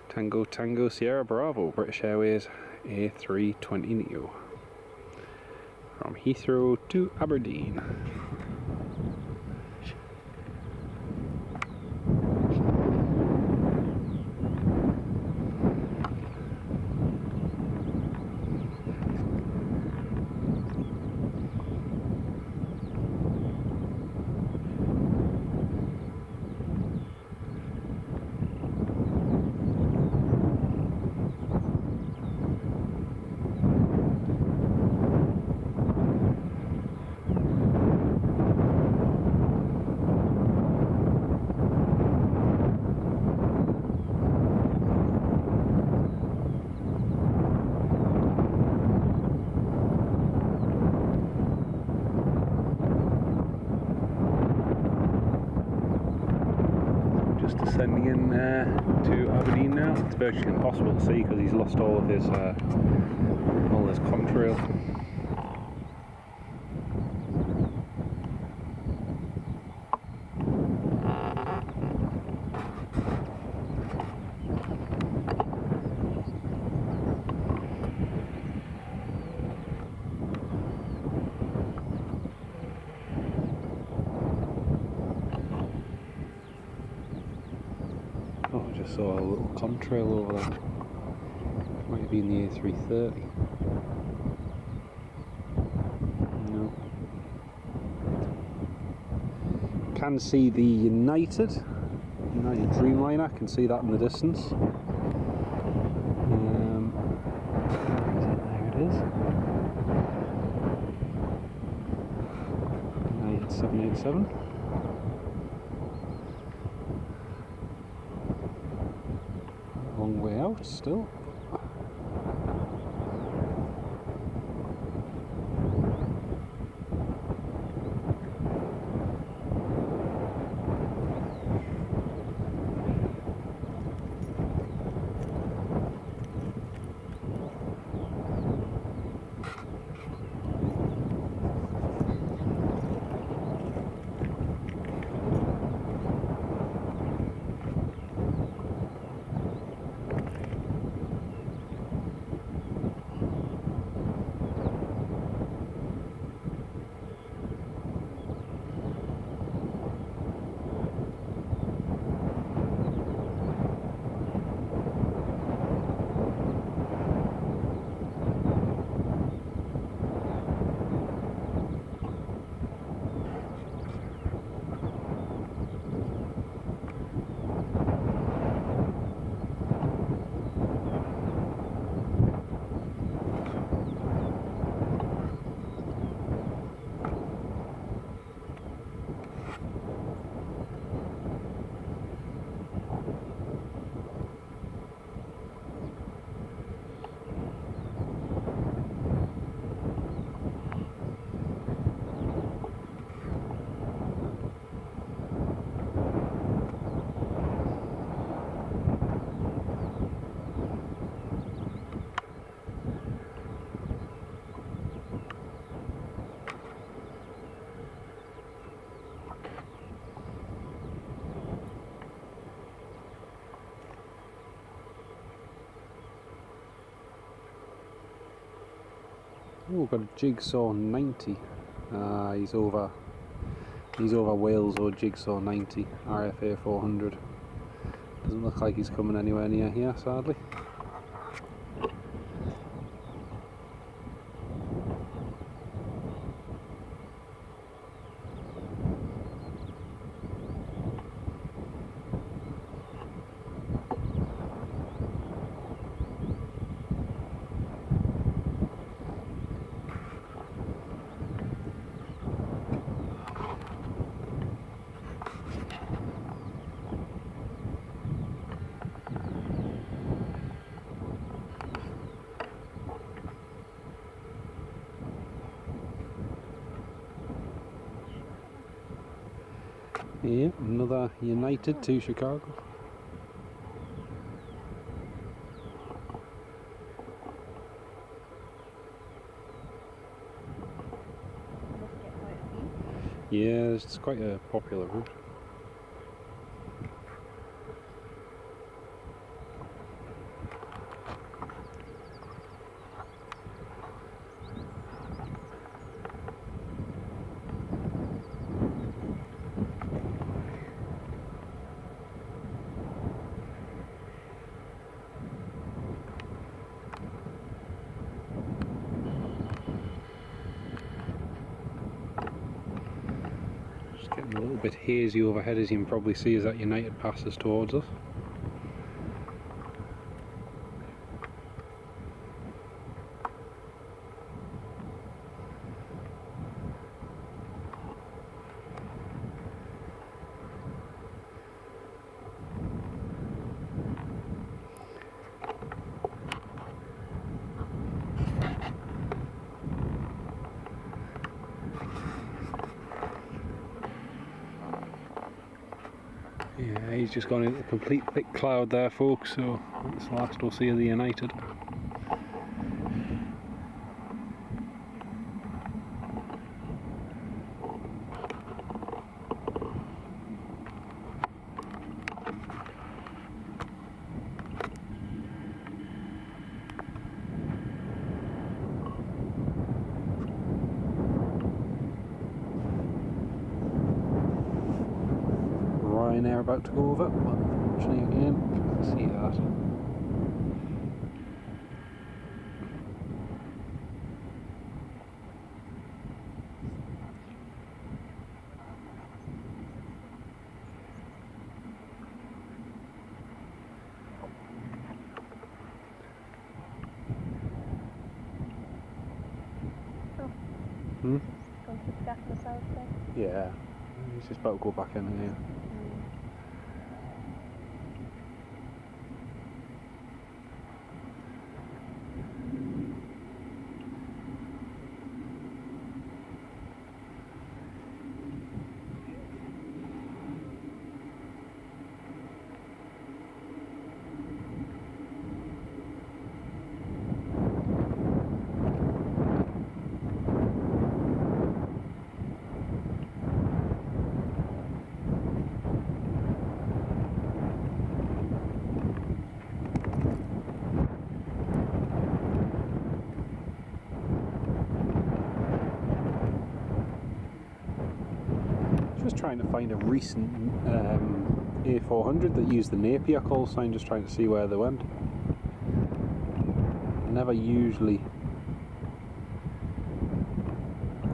Tango Tango Sierra Bravo, British Airways A320neo from Heathrow to Aberdeen. Descending in to Aberdeen now. It's virtually impossible to see because he's lost all of his contrail. just saw a little contrail over there. Might have been the A330. No. Can see the United Dreamliner, can see that in the distance. There it is. United 787. Long way out still. Oh, we've got a Jigsaw 90. He's over Wales, or Jigsaw 90, RFA 400. Doesn't look like he's coming anywhere near here, sadly. Yeah, another United to Chicago. Yeah, it's quite a popular route. Getting a little bit hazy overhead, as you can probably see, as that United passes towards us. Yeah, he's just gone into a complete thick cloud there, folks, so that's the last we'll see of the United. Ryanair about to go over, but unfortunately again see that. Hmm? Going to the gap in the south there. Yeah. He's just about to go back in here. Just trying to find a recent A400 that used the Napier call sign, just trying to see where they went. Never usually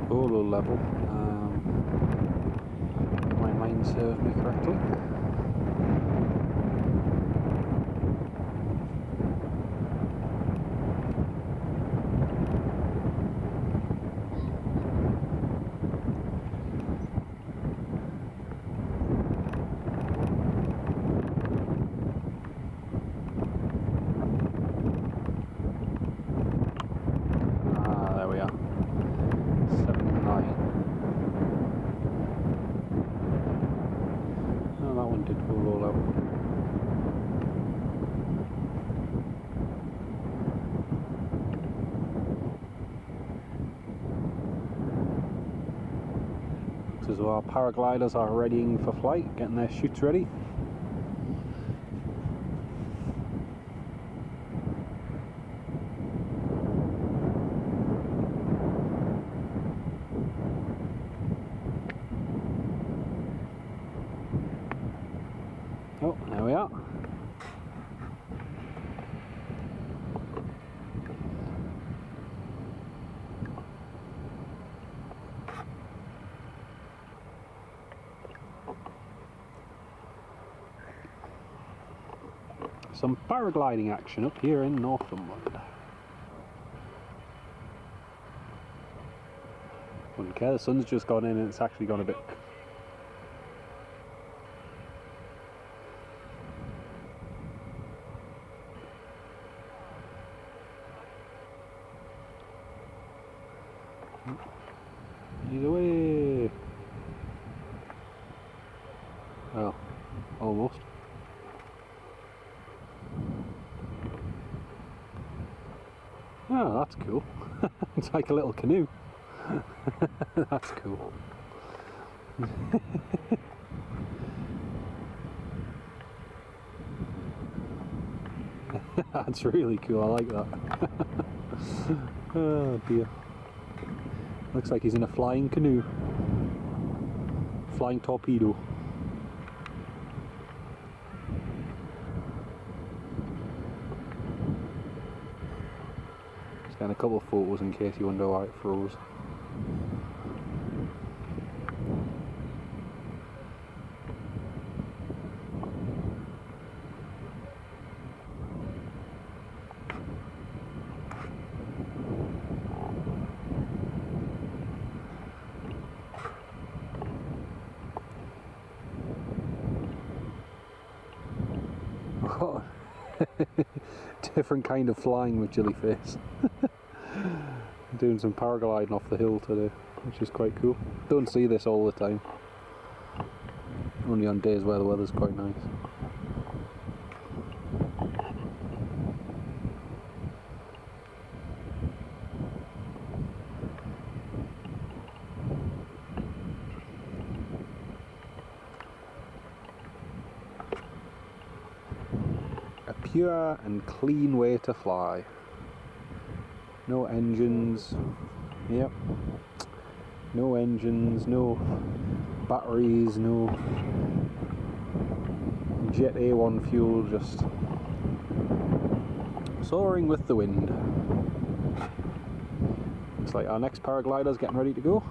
holo level, if my mind serves me correctly. As our paragliders are readying for flight, getting their chutes ready. Oh, there we are. Some paragliding action up here in Northumberland. Wouldn't care, the sun's just gone in and it's actually gone a bit. Either way. Well, almost. Oh, that's cool. It's like a little canoe. That's cool. That's really cool, I like that. Oh dear. Looks like he's in a flying canoe. Flying torpedo. And a couple of photos in case you wonder why it froze. Different kind of flying with Jellyface. Doing some paragliding off the hill today, which is quite cool. Don't see this all the time. Only on days where the weather's quite nice. A pure and clean way to fly. No engines, yep, no engines, no batteries, no Jet A1 fuel just soaring with the wind. Looks like our next paraglider's getting ready to go.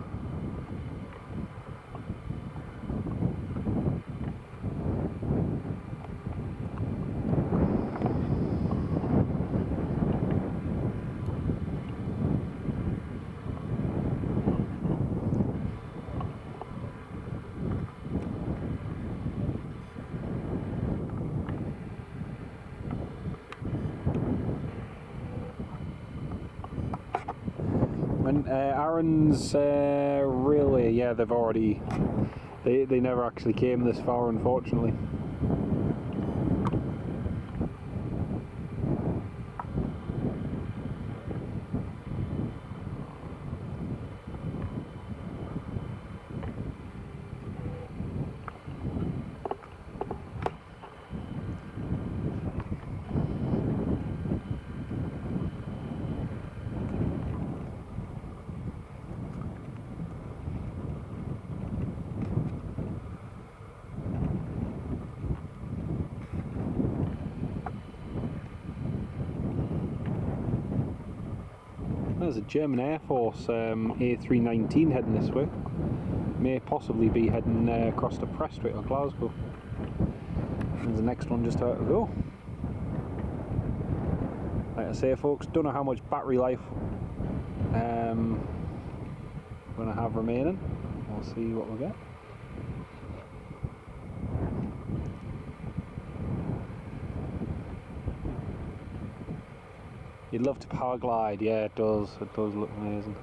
And Aaron's railway, yeah, they've already, they never actually came this far, unfortunately. There's a German Air Force A319 heading this way. May possibly be heading across to Prestwick or Glasgow. There's the next one just out to go. Like I say, folks, don't know how much battery life I'm going to have remaining. We'll see what we get. You'd love to paraglide, yeah, it does look amazing.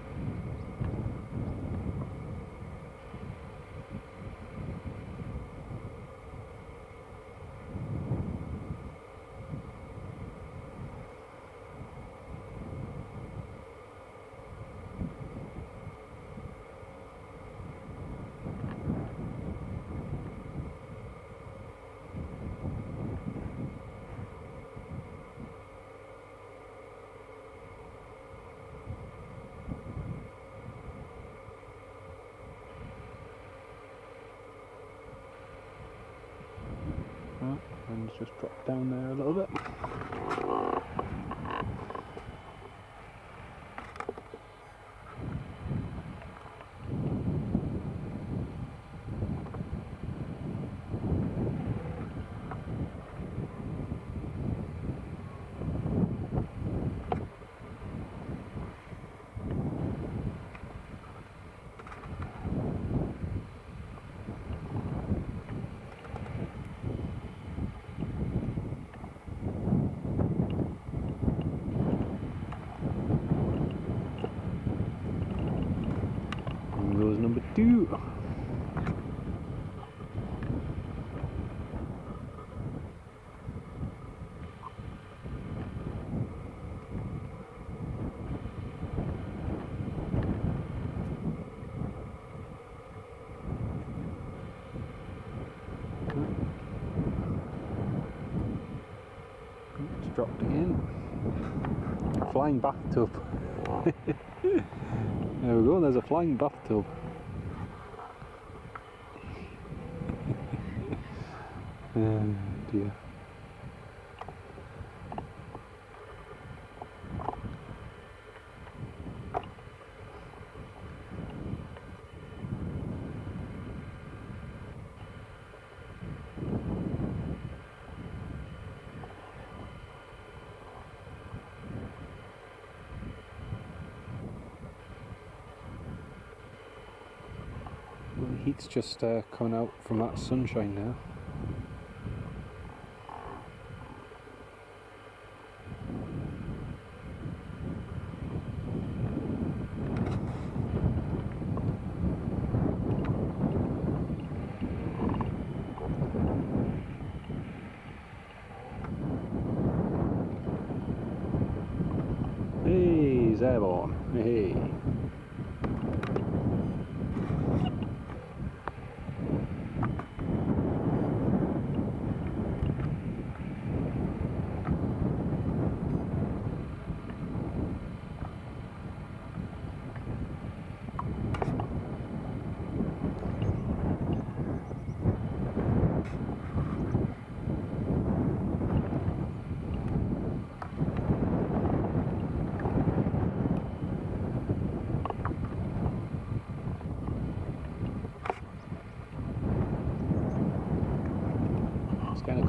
And just drop down there a little bit. Goes number 2. It's dropped again. Flying bathtub. There we go, there's a flying bathtub. Oh dear. Well, the heat's just coming out from that sunshine now. Hey, he's airborne. Hey.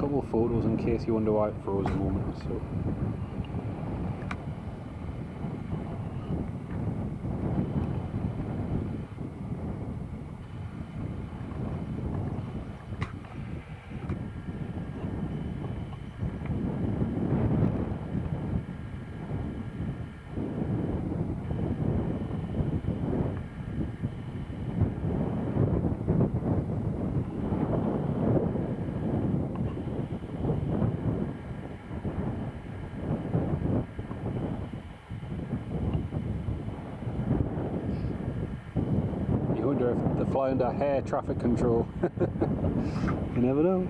couple of photos in case you wonder why it froze a moment or so. You wonder if they fly under air traffic control. You never know.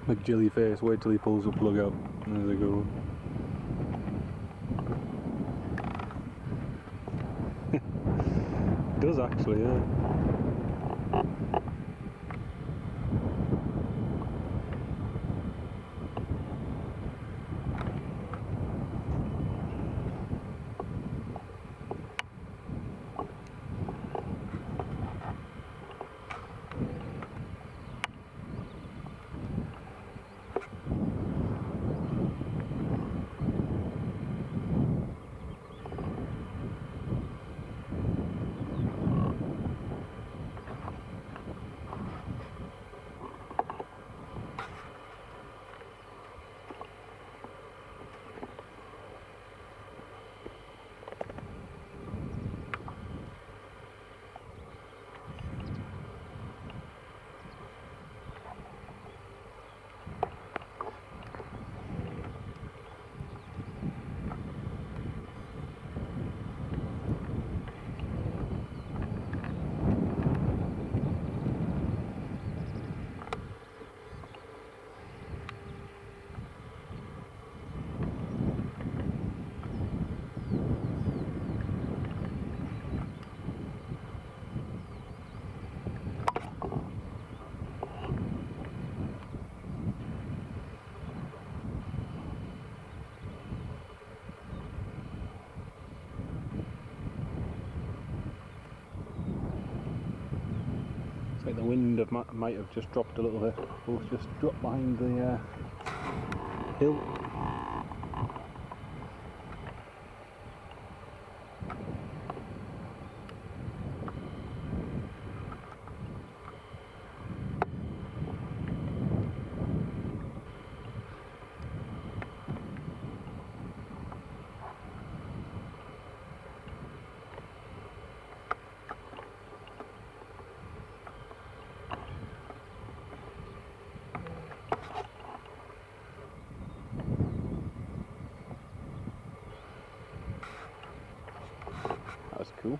McJilly face, wait till he pulls the plug out. There they go. It does actually, yeah. Like the wind might have just dropped a little bit. Both just dropped behind the hill. That's cool.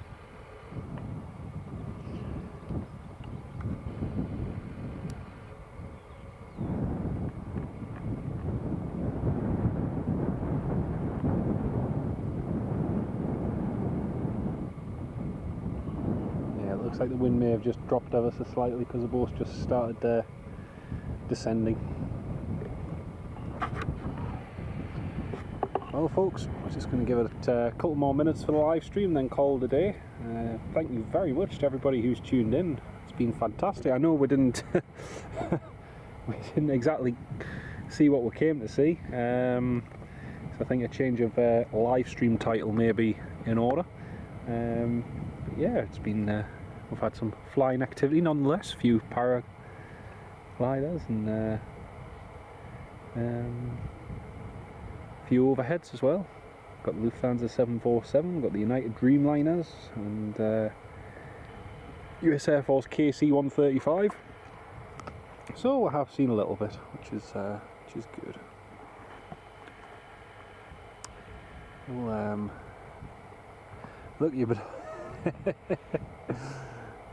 looks like the wind may have just dropped ever so slightly because the boat's just started descending. Well folks, I'm just going to give it a couple more minutes for the live stream, then call it a day. Thank you very much to everybody who's tuned in. It's been fantastic. I know we didn't we didn't exactly see what we came to see. So I think a change of live stream title may be in order. But yeah, it's been we've had some flying activity nonetheless. A few paragliders and few overheads as well. Got the Lufthansa 747, got the United Dreamliners, and US Air Force KC-135. So I have seen a little bit, which is good. Well, look, you but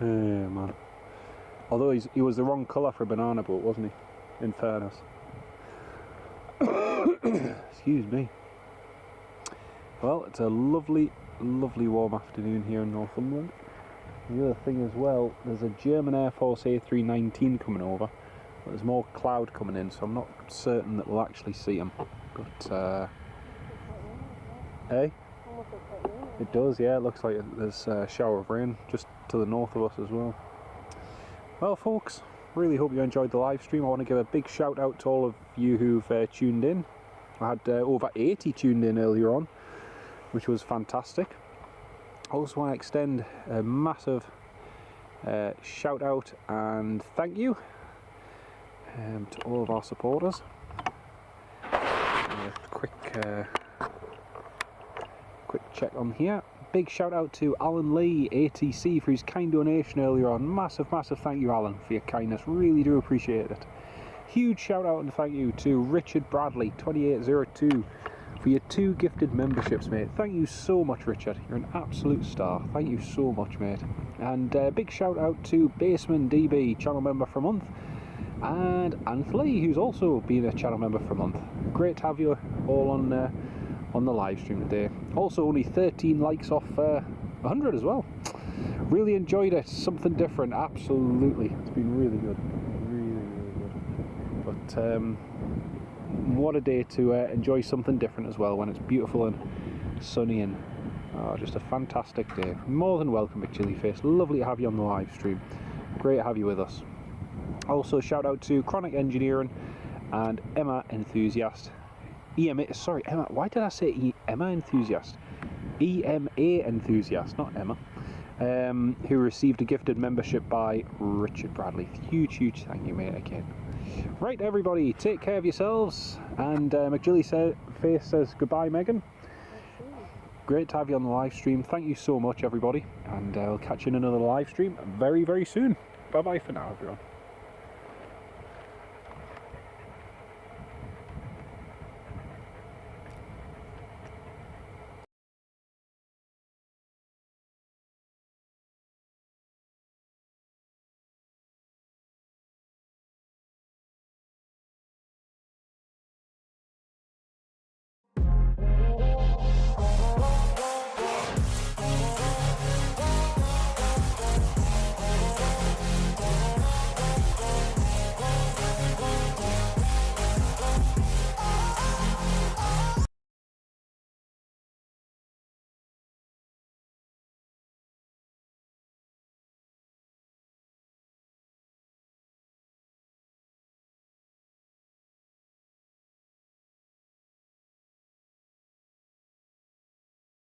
yeah, man. Although he was the wrong colour for a banana boat, wasn't he? In fairness. Excuse me. Well, it's a lovely, lovely warm afternoon here in Northumberland. The other thing as well, there's a German Air Force A319 coming over, but there's more cloud coming in, so I'm not certain that we'll actually see them. But, hey? It does, yeah, it looks like there's a shower of rain just to the north of us as well. Well folks, really hope you enjoyed the live stream. I want to give a big shout out to all of you who've tuned in. I had over 80 tuned in earlier on, which was fantastic. I also want to extend a massive shout out and thank you to all of our supporters. Quick check on here. Big shout out to Alan Lee, ATC, for his kind donation earlier on. Massive thank you, Alan, for your kindness. Really do appreciate it. Huge shout out and thank you to Richard Bradley, 2802, for your 2 gifted memberships, mate. Thank you so much, Richard. You're an absolute star. Thank you so much, mate. And big shout out to Baseman DB, channel member for a month, and Anthony, who's also been a channel member for a month. Great to have you all on the live stream today. Also, only 13 likes off 100 as well. Really enjoyed it. Something different, absolutely. It's been really good. But what a day to enjoy something different as well when it's beautiful and sunny and just a fantastic day. More than welcome at Chillyface. Lovely to have you on the live stream. Great to have you with us. Also shout out to Chronic Engineering and Emma Enthusiast. Sorry, Emma, why did I say Emma Enthusiast? EMA Enthusiast, not Emma. Who received a gifted membership by Richard Bradley. Huge thank you, mate, again. Right, everybody, take care of yourselves. And McJilly says goodbye, Megan. Great to have you on the live stream. Thank you so much, everybody. And I'll catch you in another live stream very, very soon. Bye-bye for now, everyone.